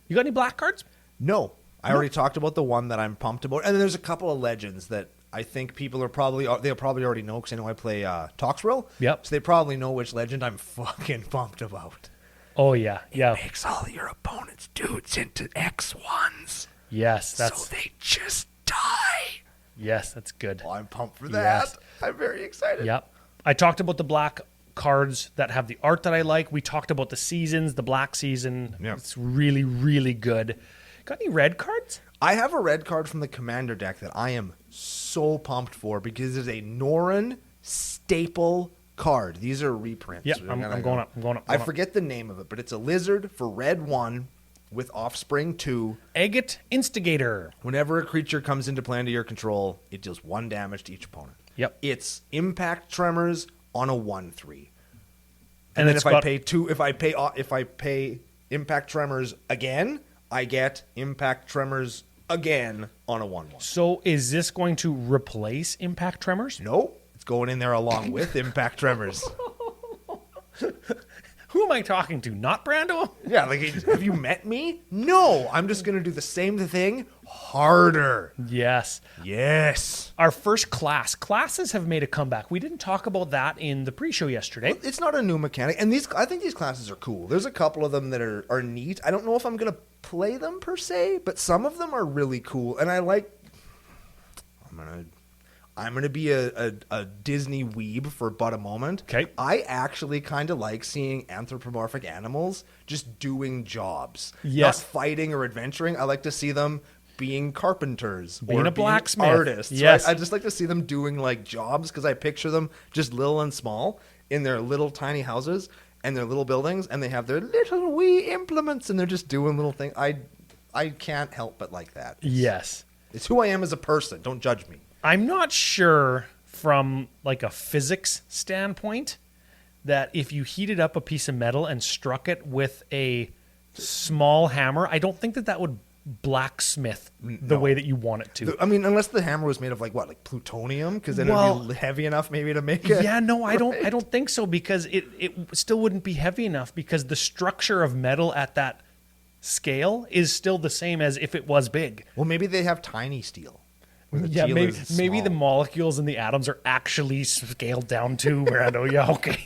You got any black cards? No. I already talked about the one that I'm pumped about. And then there's a couple of legends that I think people they'll probably already know because I know I play Toxrill. Yep. So they probably know which legend I'm fucking pumped about. Oh, yeah. Yeah. Makes all your opponent's dudes into X1s. Yes, that's So they just die. yes, that's good. Oh, I'm pumped for that. Yes. I'm very excited. Yep. I talked about the black cards that have the art that I like. We talked about the seasons, the black season. Yep. It's really, really good. Got any red cards? I have a red card from the Commander deck that I am so pumped for because it's a Norrin staple card. These are reprints. Yeah, I'm going up. I forget the name of it, but it's a lizard for red 1 with Offspring 2. Agate Instigator. Whenever a creature comes into play under your control, it deals 1 damage to each opponent. Yep. It's Impact Tremors on a 1/3. And then it's if got- I pay Impact Tremors again, I get Impact Tremors again on a 1/1. So is this going to replace Impact Tremors? Nope. It's going in there along with Impact Tremors. Who am I talking to? Not Brando? Yeah, like, have you met me? No. I'm just going to do the same thing harder. Yes. Yes. Our first class. Classes have made a comeback. We didn't talk about that in the pre-show yesterday. It's not a new mechanic. And I think these classes are cool. There's a couple of them that are neat. I don't know if I'm going to play them per se, but some of them are really cool. And I'm gonna be a Disney weeb for but a moment. Okay. I actually kind of like seeing anthropomorphic animals just doing jobs. Yes. Not fighting or adventuring. I like to see them being carpenters. Being or a blacksmith. artists. Yes. Right? I just like to see them doing like jobs because I picture them just little and small in their little tiny houses and their little buildings, and they have their little wee implements and they're just doing little things. I can't help but like that. Yes. It's who I am as a person. Don't judge me. I'm not sure from like a physics standpoint that if you heated up a piece of metal and struck it with a small hammer, I don't think that would blacksmith the way that you want it to. I mean, unless the hammer was made of like plutonium, because then it'd be heavy enough maybe to make it. Yeah, no, I don't think so, because it still wouldn't be heavy enough, because the structure of metal at that scale is still the same as if it was big. Well, maybe they have tiny steel. where the Yeah, steel maybe is maybe the small. molecules and the atoms are actually scaled down to Brando. Yeah, okay.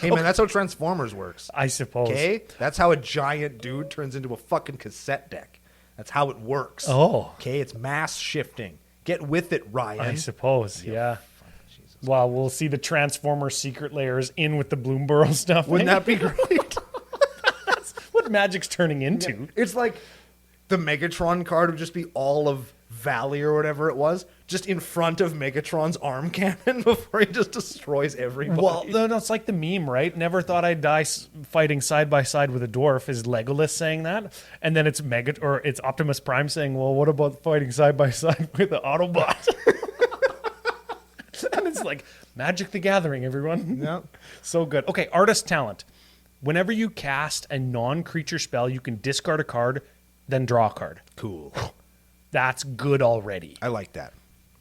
Hey man, that's how Transformers works. I suppose. Okay, that's how a giant dude turns into a fucking cassette deck. That's how it works. Oh. Okay, it's mass shifting. Get with it, Ryan. I suppose. Yeah. Jesus. Wow, we'll see the Transformer secret layers in with the Bloomburrow stuff. Wouldn't that be great? That's what Magic's turning into. It's like the Megatron card would just be all of Valley or whatever it was, just in front of Megatron's arm cannon before he just destroys everybody. Well, no, it's like the meme, right? Never thought I'd die fighting side by side with a dwarf. Is Legolas saying that? And then it's it's Optimus Prime saying, "Well, what about fighting side by side with the Autobot?" And it's like Magic the Gathering, everyone. Yeah. So good. Okay, artist talent. Whenever you cast a non-creature spell, you can discard a card, then draw a card. Cool. That's good already. I like that.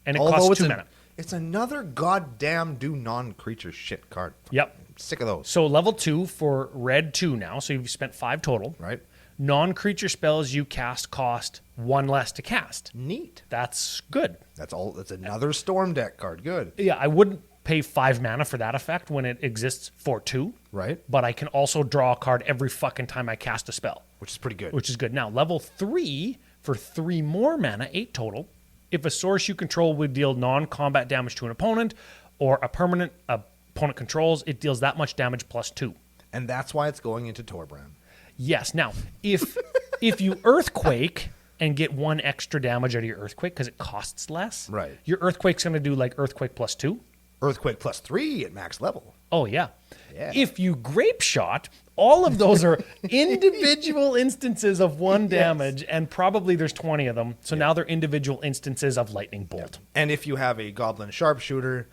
And it Although costs 2 mana. It's another goddamn do non-creature shit card. Yep. I'm sick of those. So level 2 for red 2 now. So you've spent 5 total. Right. Non-creature spells you cast cost 1 less to cast. Neat. That's good. That's another Storm deck card. Good. Yeah, I wouldn't pay 5 mana for that effect when it exists for 2. Right. But I can also draw a card every fucking time I cast a spell. Which is pretty good. Which is good. Now, level 3 for 3 more mana, 8 total. If a source you control would deal non-combat damage to an opponent or a permanent opponent controls, it deals that much damage plus 2. And that's why it's going into Torbran. Yes. Now, if you Earthquake and get 1 extra damage out of your Earthquake because it costs less, right? Your Earthquake's going to do like Earthquake plus 2. Earthquake plus 3 at max level. Oh, yeah. Yeah. If you Grape Shot, all of those are individual instances of 1 damage, and probably there's 20 of them. So now they're individual instances of Lightning Bolt. And if you have a Goblin Sharpshooter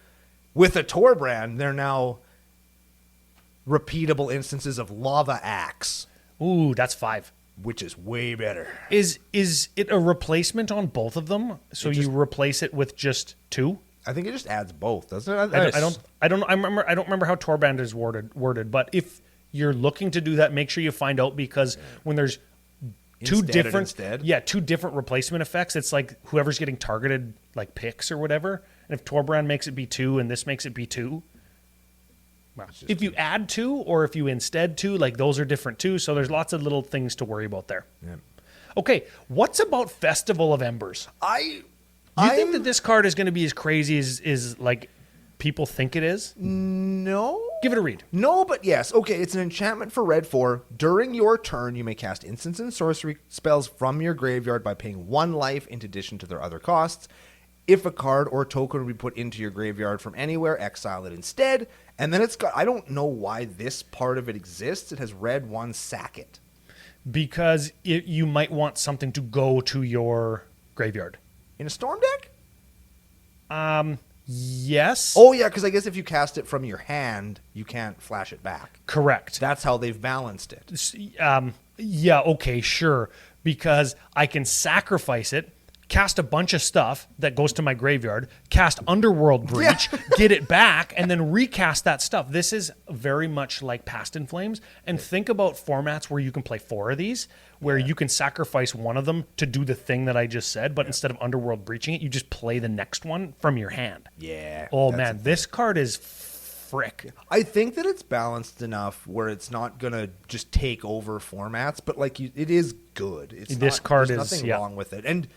with a Torbran, they're now repeatable instances of Lava Axe. Ooh, that's 5. Which is way better. Is it a replacement on both of them? So you replace it with just 2? I think it just adds both, doesn't it? I don't remember how Torbran is worded, but if you're looking to do that, make sure you find out, because when there's two different replacement effects, it's like whoever's getting targeted like picks or whatever. And if Torbran makes it be 2 and this makes it be 2, well, if you add 2 or if you instead 2, like those are different too. So there's lots of little things to worry about there. Yeah. Okay, what's about Festival of Embers? You think that this card is going to be as crazy as like people think it is? No. Give it a read. No, but yes. Okay, it's an enchantment for red 4. During your turn, you may cast instants and sorcery spells from your graveyard by paying 1 life in addition to their other costs. If a card or token would be put into your graveyard from anywhere, exile it instead. And then it's got, I don't know why this part of it exists. It has red 1, sack it. Because you might want something to go to your graveyard. In a Storm deck? Yes. Oh, yeah, because I guess if you cast it from your hand, you can't flash it back. Correct. That's how they've balanced it. Yeah, okay, sure. Because I can sacrifice it, cast a bunch of stuff that goes to my graveyard, cast Underworld Breach, get it back, and then recast that stuff. This is very much like Past in Flames. And think about formats where you can play 4 of these, where you can sacrifice one of them to do the thing that I just said, but instead of Underworld Breaching it, you just play the next one from your hand. Yeah. Oh, man, this card is frick. I think that it's balanced enough where it's not going to just take over formats, but like it is good. There's nothing wrong with it. And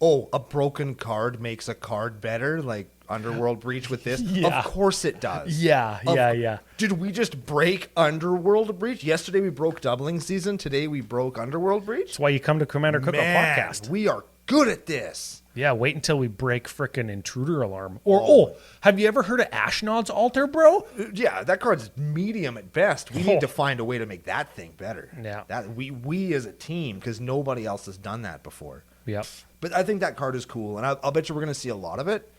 a broken card makes a card better, like Underworld Breach with this? Yeah. Of course it does. Yeah. Did we just break Underworld Breach? Yesterday we broke Doubling Season. Today we broke Underworld Breach? That's why you come to Commander Cookout Podcast. We are good at this. Yeah, wait until we break frickin' Intruder Alarm. Or, have you ever heard of Ashnod's Altar, bro? Yeah, that card's medium at best. We need to find a way to make that thing better. Yeah. We as a team, because nobody else has done that before. Yep. But I think that card is cool, and I'll bet you we're going to see a lot of it.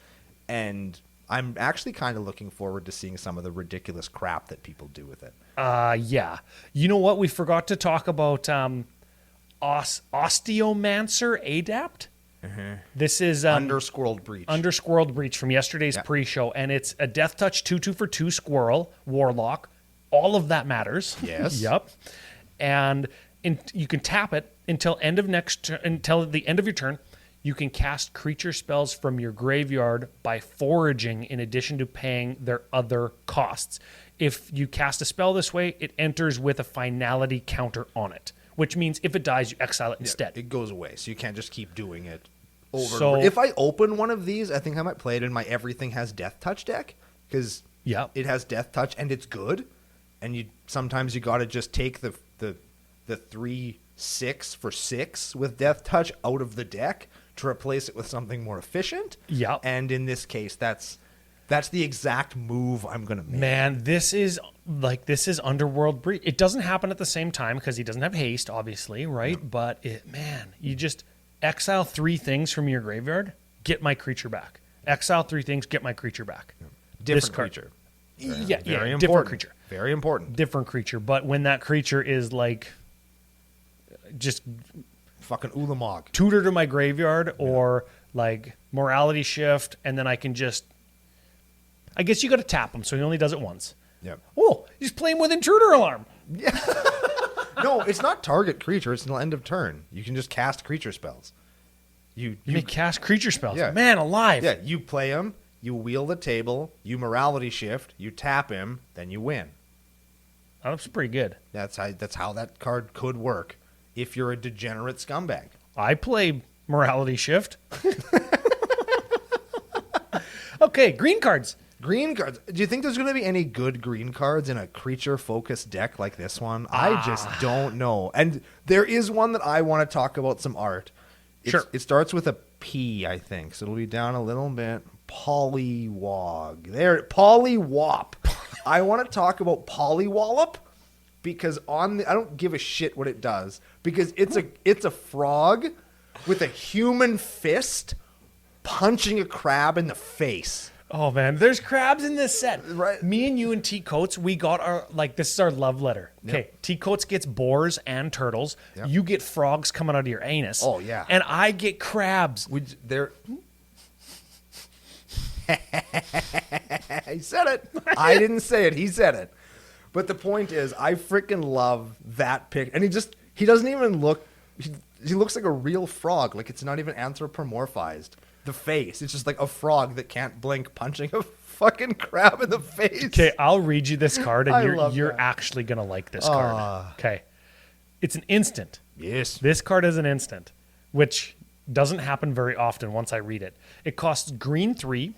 And I'm actually kind of looking forward to seeing some of the ridiculous crap that people do with it. Yeah. You know what? We forgot to talk about Osteomancer Adapt. Mm-hmm. This is Undersquirreled Breach. Undersquirreled Breach from yesterday's pre-show, and it's a Death Touch 2/2 for 2 Squirrel Warlock. All of that matters. Yes. Yep. And you can tap it until the end of your turn. You can cast creature spells from your graveyard by foraging in addition to paying their other costs. If you cast a spell this way, it enters with a finality counter on it, which means if it dies, you exile it instead. It goes away, so you can't just keep doing it over and over. If I open one of these, I think I might play it in my Everything Has Death Touch deck, because it has death touch and it's good. And sometimes you got to just take the 3/6 for 6 with death touch out of the deck to replace it with something more efficient. Yeah. And in this case, that's the exact move I'm going to make. Man, this is Underworld Breach. It doesn't happen at the same time because he doesn't have haste, obviously, right? No. But you just exile 3 things from your graveyard, get my creature back. Exile 3 things, get my creature back. Yeah. Different creature. Very different creature. Very important. Different creature. But when that creature is like just fucking Ulamog. Tutor to my graveyard or like Morality Shift, and then I can just, I guess you got to tap him, so he only does it once. Yep. Oh, he's playing with Intruder Alarm. Yeah. No, it's not target creature. It's until end of turn. You can just cast creature spells. You may cast creature spells. Yeah. Man alive. Yeah, you play him, you wheel the table, you Morality Shift, you tap him, then you win. That's pretty good. That's how that card could work if you're a degenerate scumbag. I play Morality Shift. Okay, green cards. Green cards. Do you think there's going to be any good green cards in a creature-focused deck like this one? I just don't know. And there is one that I want to talk about some art. Sure. It starts with a P, I think, so it'll be down a little bit. Polywog. There, Polywop. I want to talk about Polywallop because I don't give a shit what it does because it's a frog with a human fist punching a crab in the face. Oh man, there's crabs in this set. Right. Me and you and T Coates, we got this is our love letter. Okay. Yep. T Coates gets boars and turtles. Yep. You get frogs coming out of your anus. Oh yeah. And I get crabs. He said it. I didn't say it. He said it. But the point is, I freaking love that pic. And he doesn't even look. He looks like a real frog. Like it's not even anthropomorphized. The face. It's just like a frog that can't blink punching a fucking crab in the face. Okay, I'll read you this card and you're actually going to like this card. Okay. It's an instant. Yes. This card is an instant, which doesn't happen very often once I read it. It costs green 3,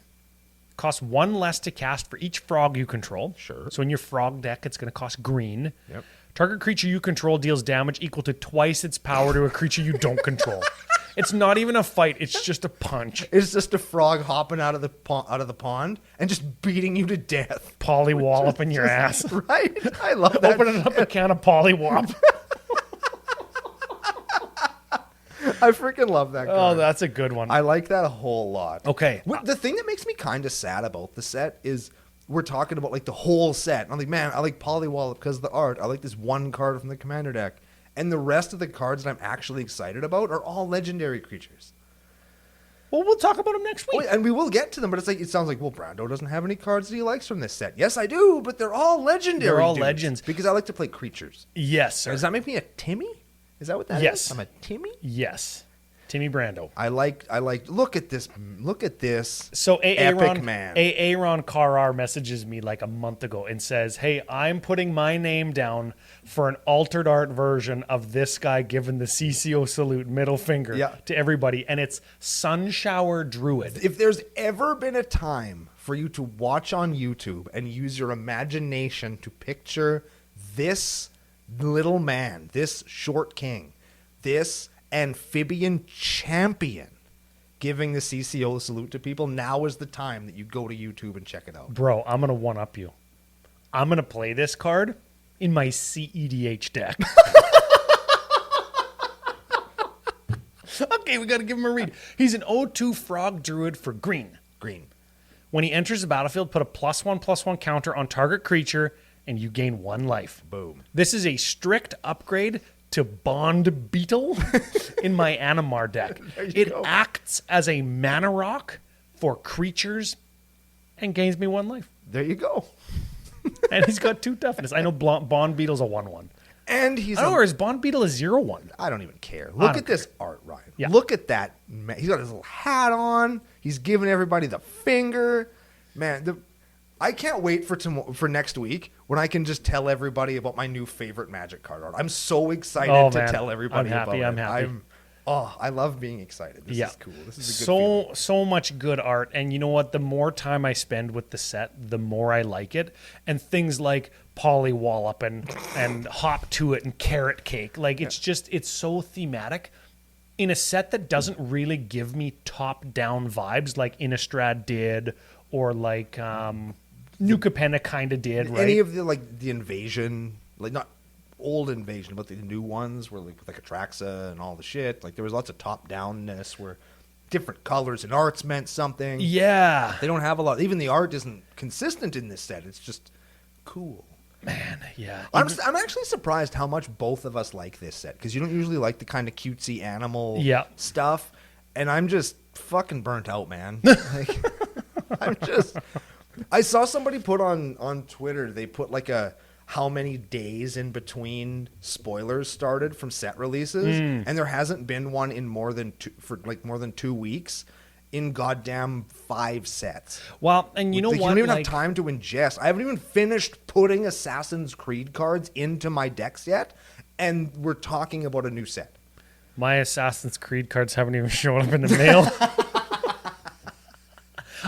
costs 1 less to cast for each frog you control. Sure. So in your frog deck, it's going to cost green. Yep. Target creature you control deals damage equal to twice its power to a creature you don't control. It's not even a fight. It's just a punch. It's just a frog hopping out of the pond and just beating you to death. Polywallop in your ass. Right? I love that. Opening up a can of Polywop. I freaking love that card. Oh, that's a good one. I like that a whole lot. Okay. The thing that makes me kind of sad about the set is we're talking about like the whole set. I'm like, man, I like Polywallop because of the art. I like this one card from the commander deck. And the rest of the cards that I'm actually excited about are all legendary creatures. Well, we'll talk about them next week. And we will get to them, but it sounds like, well, Brando doesn't have any cards that he likes from this set. Yes, I do, but they're all legendary. They're all dudes, legends. Because I like to play creatures. Yes, sir. Does that make me a Timmy? Is that what that is? Yes. I'm a Timmy? Yes. Timmy Brando. I like. Look at this. Look at this. So epic man. Aaron Carrar messages me like a month ago and says, "Hey, I'm putting my name down for an altered art version of this guy giving the CCO salute middle finger to everybody, and it's Sunshower Druid." If there's ever been a time for you to watch on YouTube and use your imagination to picture this little man, this short king, this amphibian champion giving the CCO salute to people, now is the time that you go to YouTube and check it out. Bro, I'm going to one-up you. I'm going to play this card in my CEDH deck. Okay, we got to give him a read. He's an 0/2 frog druid for green. Green. When he enters the battlefield, put a +1/+1 counter on target creature, and you gain 1 life. Boom. This is a strict upgrade to Bond Beetle in my Animar deck. It acts as a mana rock for creatures and gains me 1 life. There you go. And he's got 2 toughness. I know Bond Beetle's a 1/1. And he's or is Bond Beetle a 0/1? I don't even care. Look at this art, Ryan. Yeah. Look at that. He's got his little hat on. He's giving everybody the finger. Man, I can't wait for next week when I can just tell everybody about my new favorite Magic card art. I'm so excited to tell everybody about it. I'm happy. Oh, I love being excited. This Yeah. is cool. This is a good feeling. So much good art. And you know what? The more time I spend with the set, the more I like it. And things like Pollywallop and Hop to It and Carrot Cake. Like, it's so thematic in a set that doesn't really give me top-down vibes like Innistrad did or like New Capenna kind of did, right? Any of the, like, the Invasion, like, not old Invasion, but the new ones were like with like Atraxa and all the shit. Like there was lots of top downness where different colors and arts meant something. Yeah. They don't have a lot. Even the art isn't consistent in this set. It's just cool. Man, yeah. I'm actually surprised how much both of us like this set because you don't usually like the kind of cutesy animal stuff, and I'm just fucking burnt out, man. Like, I saw somebody put on Twitter. They put like how many days in between spoilers started from set releases, and there hasn't been one in more than 2 weeks in goddamn 5 sets. Well, and you know what? You don't even have time to ingest. I haven't even finished putting Assassin's Creed cards into my decks yet, and we're talking about a new set. My Assassin's Creed cards haven't even shown up in the mail.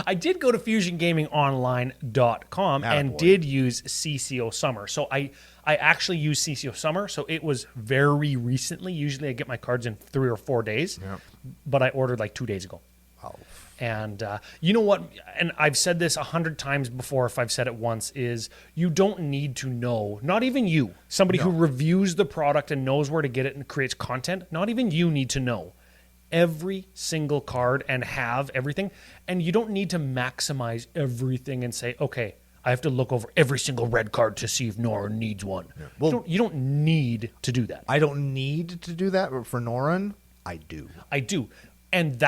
I did go to FusionGamingOnline.com and did use CCO Summer. So I actually used CCO Summer. So it was very recently. Usually I get my cards in 3 or 4 days. Yep. But I ordered like 2 days ago. Wow. And you know what? And I've said this 100 times before, if I've said it once, is you don't need to know, not even you, somebody who reviews the product and knows where to get it and creates content, not even you need to know every single card and have everything. And you don't need to maximize everything and say, okay, I have to look over every single red card to see if Nora needs one. Yeah. Well, you don't need to do that. I don't need to do that, but for Noran, I do. I do. And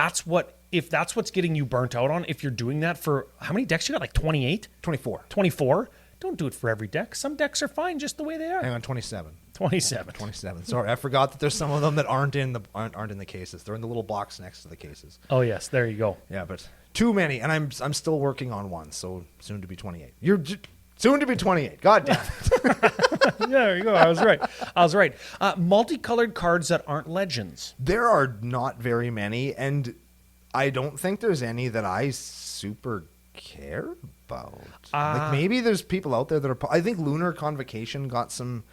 if that's what's getting you burnt out on, if you're doing that for, how many decks you got? Like 28? 24. 24? Don't do it for every deck. Some decks are fine just the way they are. Hang on, 27. 27. Sorry, I forgot that there's some of them that aren't in the cases. They're in the little box next to the cases. Oh yes, there you go. Yeah, but too many, and I'm still working on one, so soon to be 28. You're soon to be 28. God damn it. Yeah, there you go. I was right. Multicolored cards that aren't legends. There are not very many, and I don't think there's any that I super care about. Like maybe there's people out there that are. I think Lunar Convocation got some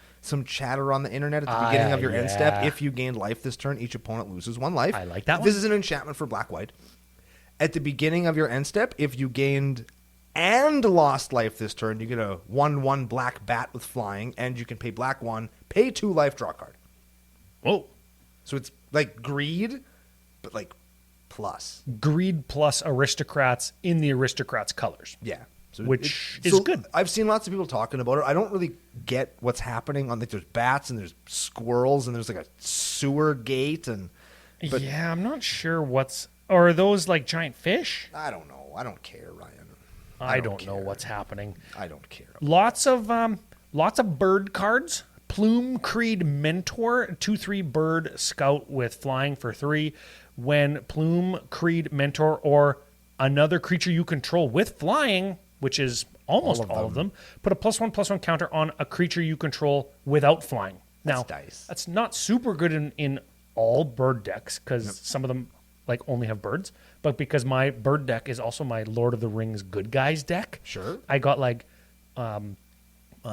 chatter on the internet at the beginning of your end step. If you gain life this turn, each opponent loses 1 life. I like that one. This is an enchantment for black-white. At the beginning of your end step, if you gained and lost life this turn, you get a 1/1 black bat with flying, and you can pay black 1, pay 2 life, draw a card. Whoa. So it's like greed, but like plus. Greed plus aristocrats in the aristocrats colors. Yeah. So which is good. I've seen lots of people talking about it. I don't really get what's happening. Like there's bats and there's squirrels and there's like a sewer gate but yeah, I'm not sure or are those like giant fish? I don't know. I don't care, Ryan. I don't know what's happening. I don't care. Lots of bird cards. Plume Creed Mentor, 2/3 bird scout with flying for 3. When Plume Creed Mentor or another creature you control with flying, which is almost all of them, put a +1/+1 counter on a creature you control without flying. Now, that's not super good in all bird decks because some of them like only have birds, but because my bird deck is also my Lord of the Rings good guys deck. Sure. I got like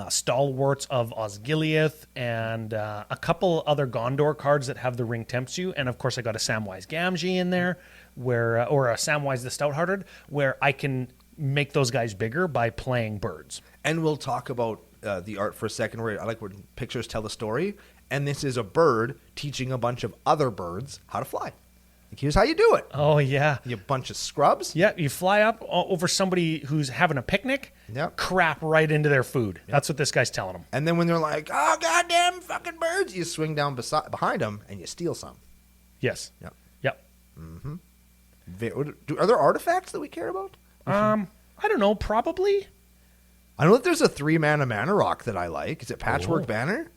Stalwarts of Osgiliath and a couple other Gondor cards that have the Ring Tempts You, and of course I got a Samwise Gamgee in there where or a Samwise the Stouthearted where I can make those guys bigger by playing birds. And we'll talk about the art for a second where I like when pictures tell the story, and this is a bird teaching a bunch of other birds how to fly. Like, here's how you do it. Oh, yeah. You bunch of scrubs. Yeah, you fly up over somebody who's having a picnic, Yep. crap right into their food. Yep. That's what this guy's telling them. And then when they're like, oh, goddamn fucking birds, you swing down behind them and you steal some. Yes. Yep. Mm-hmm. Are there artifacts that we care about? I don't know, probably. I know that there's a 3-mana mana rock that I like. Is it Patchwork Banner?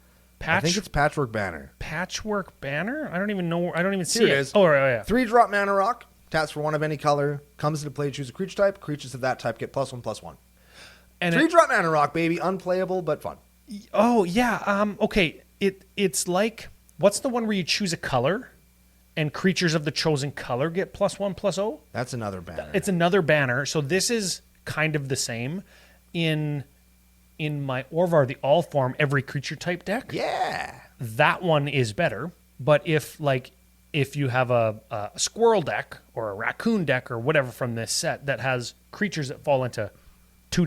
I think it's Patchwork Banner. Patchwork Banner? I don't even know. I don't even see it. Here it is. Oh, yeah. 3-drop mana rock. Taps for 1 of any color. Comes into play, choose a creature type. Creatures of that type get +1/+1. And 3-drop mana rock, baby. Unplayable, but fun. Oh, yeah. Okay. It's like, what's the one where you choose a color and creatures of the chosen color get +1/+0. That's another banner. It's another banner. So this is kind of the same in my Orvar, the all form, every creature type deck. Yeah. That one is better. But if you have a squirrel deck or a raccoon deck or whatever from this set that has creatures that fall into 3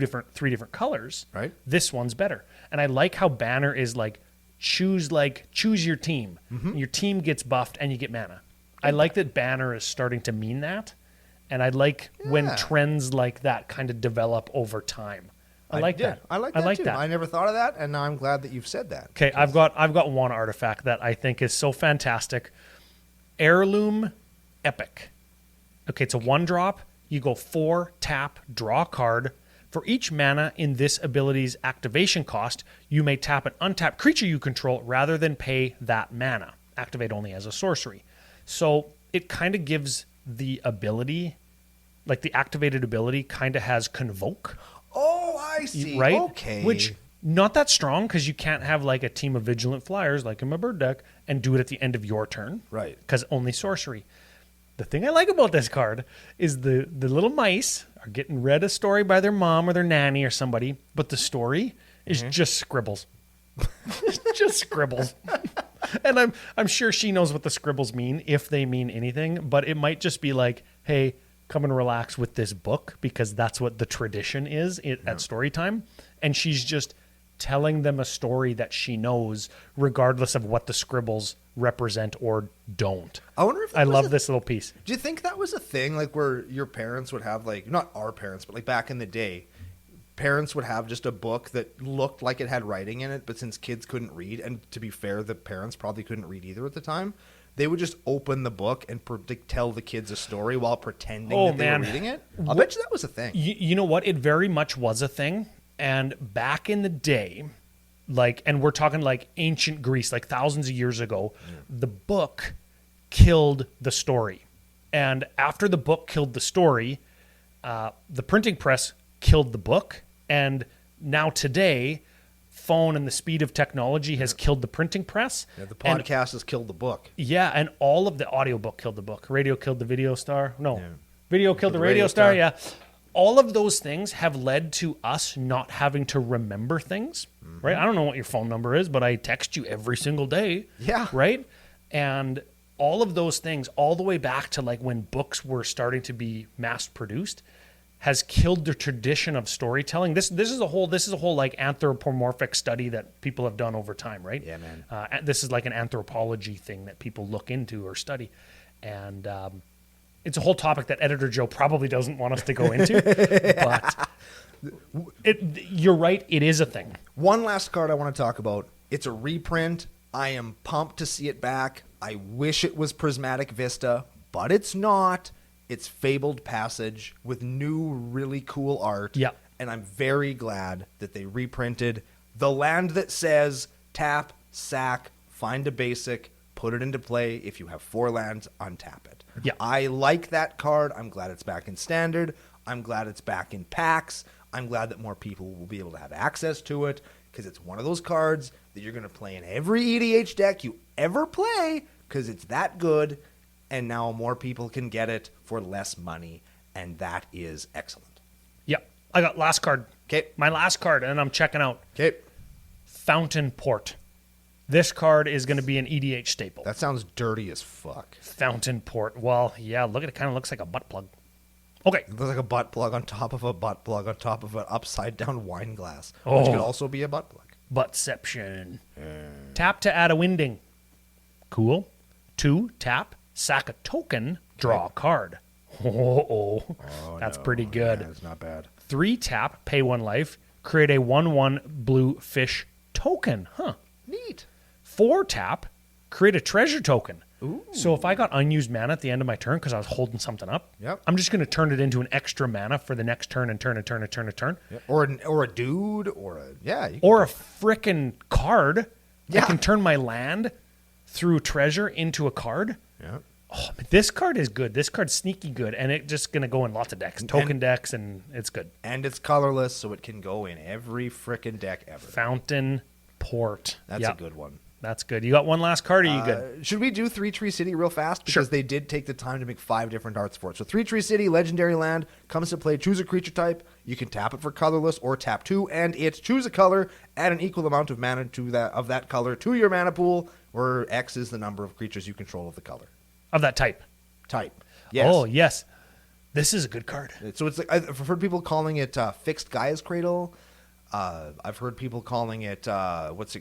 different colors, right? This one's better. And I like how banner is choose your team. Mm-hmm. Your team gets buffed and you get mana. I like that banner is starting to mean that. And I like when trends like that kind of develop over time. I like that. I like that too. I never thought of that, and now I'm glad that you've said that. Okay, I've got one artifact that I think is so fantastic. Heirloom Epic. Okay, it's a 1-drop. You go 4, tap, draw a card. For each mana in this ability's activation cost, you may tap an untapped creature you control rather than pay that mana. Activate only as a sorcery. So it kind of gives the ability, the activated ability kind of has Convoke. Oh, I see. Right? Okay. Which, not that strong because you can't have a team of Vigilant Flyers like in my bird deck and do it at the end of your turn. Right. Because only sorcery. The thing I like about this card is the little mice are getting read a story by their mom or their nanny or somebody, but the story is just scribbles. Just scribbles. And I'm sure she knows what the scribbles mean, if they mean anything, but it might just be hey, come and relax with this book, because that's what the tradition is at story time. And she's just telling them a story that she knows, regardless of what the scribbles represent or don't. I wonder if I love this little piece. Do you think that was a thing, where your parents would have, not our parents, but back in the day, parents would have just a book that looked like it had writing in it, but since kids couldn't read, and to be fair, the parents probably couldn't read either at the time, they would just open the book and tell the kids a story while pretending that they were reading it? I'll bet you that was a thing. You know what? It very much was a thing. And back in the day, and we're talking ancient Greece, thousands of years ago, the book killed the story. And after the book killed the story, the printing press killed the book. And now today, phone and the speed of technology has killed the printing press. Yeah, the podcast has killed the book. Yeah, and all of the audiobook killed the book. Radio killed the video star. No, video killed the radio star. Yeah. All of those things have led to us not having to remember things, right? I don't know what your phone number is, but I text you every single day. Yeah. Right? And all of those things, all the way back to when books were starting to be mass produced, has killed the tradition of storytelling. This is a whole anthropomorphic study that people have done over time, right? Yeah, man. This is an anthropology thing that people look into or study. And it's a whole topic that Editor Joe probably doesn't want us to go into, but you're right. It is a thing. One last card I want to talk about. It's a reprint. I am pumped to see it back. I wish it was Prismatic Vista, but it's not. It's Fabled Passage with new, really cool art. Yeah. And I'm very glad that they reprinted the land that says tap, sack, find a basic, put it into play. If you have 4 lands, untap it. Yeah. I like that card. I'm glad it's back in Standard. I'm glad it's back in packs. I'm glad that more people will be able to have access to it, because it's one of those cards that you're going to play in every EDH deck you ever play, because it's that good, and now more people can get it for less money, and that is excellent. Yep. I got last card. Okay. My last card, and I'm checking out. Okay. Fountain Port. This card is going to be an EDH staple. That sounds dirty as fuck. Fountain Port. Well, yeah, look at it. Kind of looks like a butt plug. Okay. It looks like a butt plug on top of a butt plug on top of an upside-down wine glass, Oh. which could also be a butt plug. Buttception. Tap to add a winding. Cool. 2, tap, sack a token, draw a card. That's pretty good. Yeah, it's not bad. 3, tap, pay 1 life, create a 1/1 blue fish token. Huh. Neat. 4, tap, create a treasure token. Ooh. So if I got unused mana at the end of my turn because I was holding something up, Yep. I'm just going to turn it into an extra mana for the next turn and turn. Yep. Or a dude, or a Or a frickin' card. Yeah. I can turn my land through treasure into a card. Yeah. Oh, but this card is good. This card's sneaky good, and it's just going to go in lots of decks, token decks, and it's good. And it's colorless, so it can go in every frickin' deck ever. Fountain Port. That's a good one. That's good. You got one last card, or are you good? Should we do Three Tree City real fast? Because they did take the time to make 5 different arts for it. So Three Tree City, legendary land, comes to play, choose a creature type. You can tap it for colorless or tap 2, and choose a color, add an equal amount of mana to that color to your mana pool, where X is the number of creatures you control of the color. Of that type. Yes. Oh, yes. This is a good card. So it's like, I've heard people calling it Fixed Gaia's Cradle. I've heard people calling it It's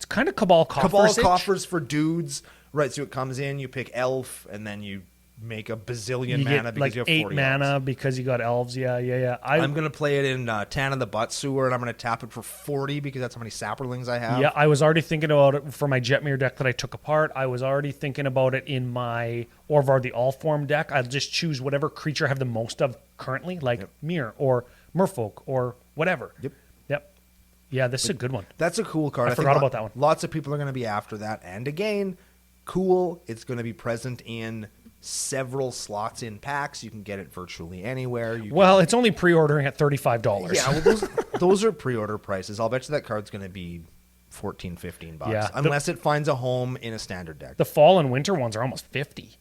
kind of Cabal Coffers. Cabal Coffers for dudes, right? So it comes in, you pick Elf, and then you make a bazillion mana because you have 8 40 mana elves. because you got elves. Yeah. I'm gonna play it in Tana the Butt Sewer, and I'm gonna tap it for 40 because that's how many Sapperlings I have. Yeah, I was already thinking about it for my Jetmir deck that I took apart. I was already thinking about it in my Orvar the All-Form deck. I'll just choose whatever creature I have the most of currently, like Mir or Merfolk or whatever. Yep. Yeah, this is a good one. That's a cool card. I forgot about that one. Lots of people are going to be after that. And again, cool. It's going to be present in several slots in packs. You can get it virtually anywhere. It's only pre-ordering at $35. Yeah, well, those are pre-order prices. I'll bet you that card's going to be $14, $15. Yeah, unless it finds a home in a standard deck. The fall and winter ones are almost $50.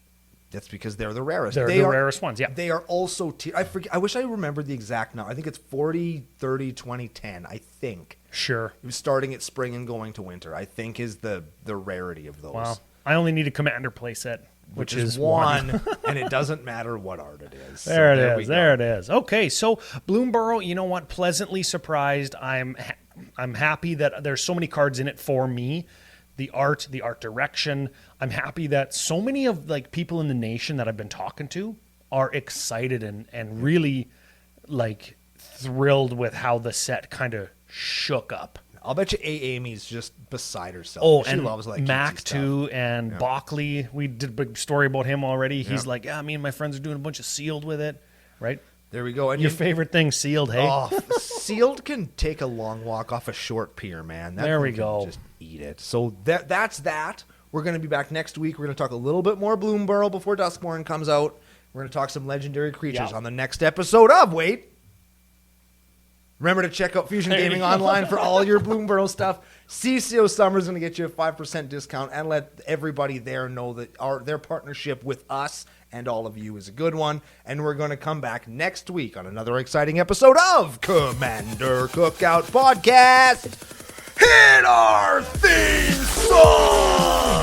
That's because they're the rarest. They're the rarest ones, yeah. They are also I wish I remembered the exact number. I think it's 40, 30, 20, 10, I think. Sure. Starting at spring and going to winter, I think is the rarity of those. Wow. I only need a Commander playset, which is one, and it doesn't matter what art it is. There it is. Okay, so Bloomburrow, you know what? Pleasantly surprised. I'm happy that there's so many cards in it for me. The art direction. I'm happy that so many of people in the nation that I've been talking to are excited and really thrilled with how the set kind of shook up. I'll bet you Amy's just beside herself. Oh, she and loves Mac too, and Bockley. We did a big story about him already. He's me and my friends are doing a bunch of sealed with it, right? There we go. And your favorite thing, sealed, hey? Oh, sealed can take a long walk off a short pier, man. There we go. Just eat it. So that's that. We're going to be back next week. We're going to talk a little bit more Bloomburrow before Duskmorn comes out. We're going to talk some legendary creatures on the next episode of Remember to check out Fusion Gaming Online for all your Bloomburrow stuff. CCO Summer is going to get you a 5% discount, and let everybody there know that their partnership with us and all of you is a good one. And we're going to come back next week on another exciting episode of Commander Cookout Podcast. Hit our theme song!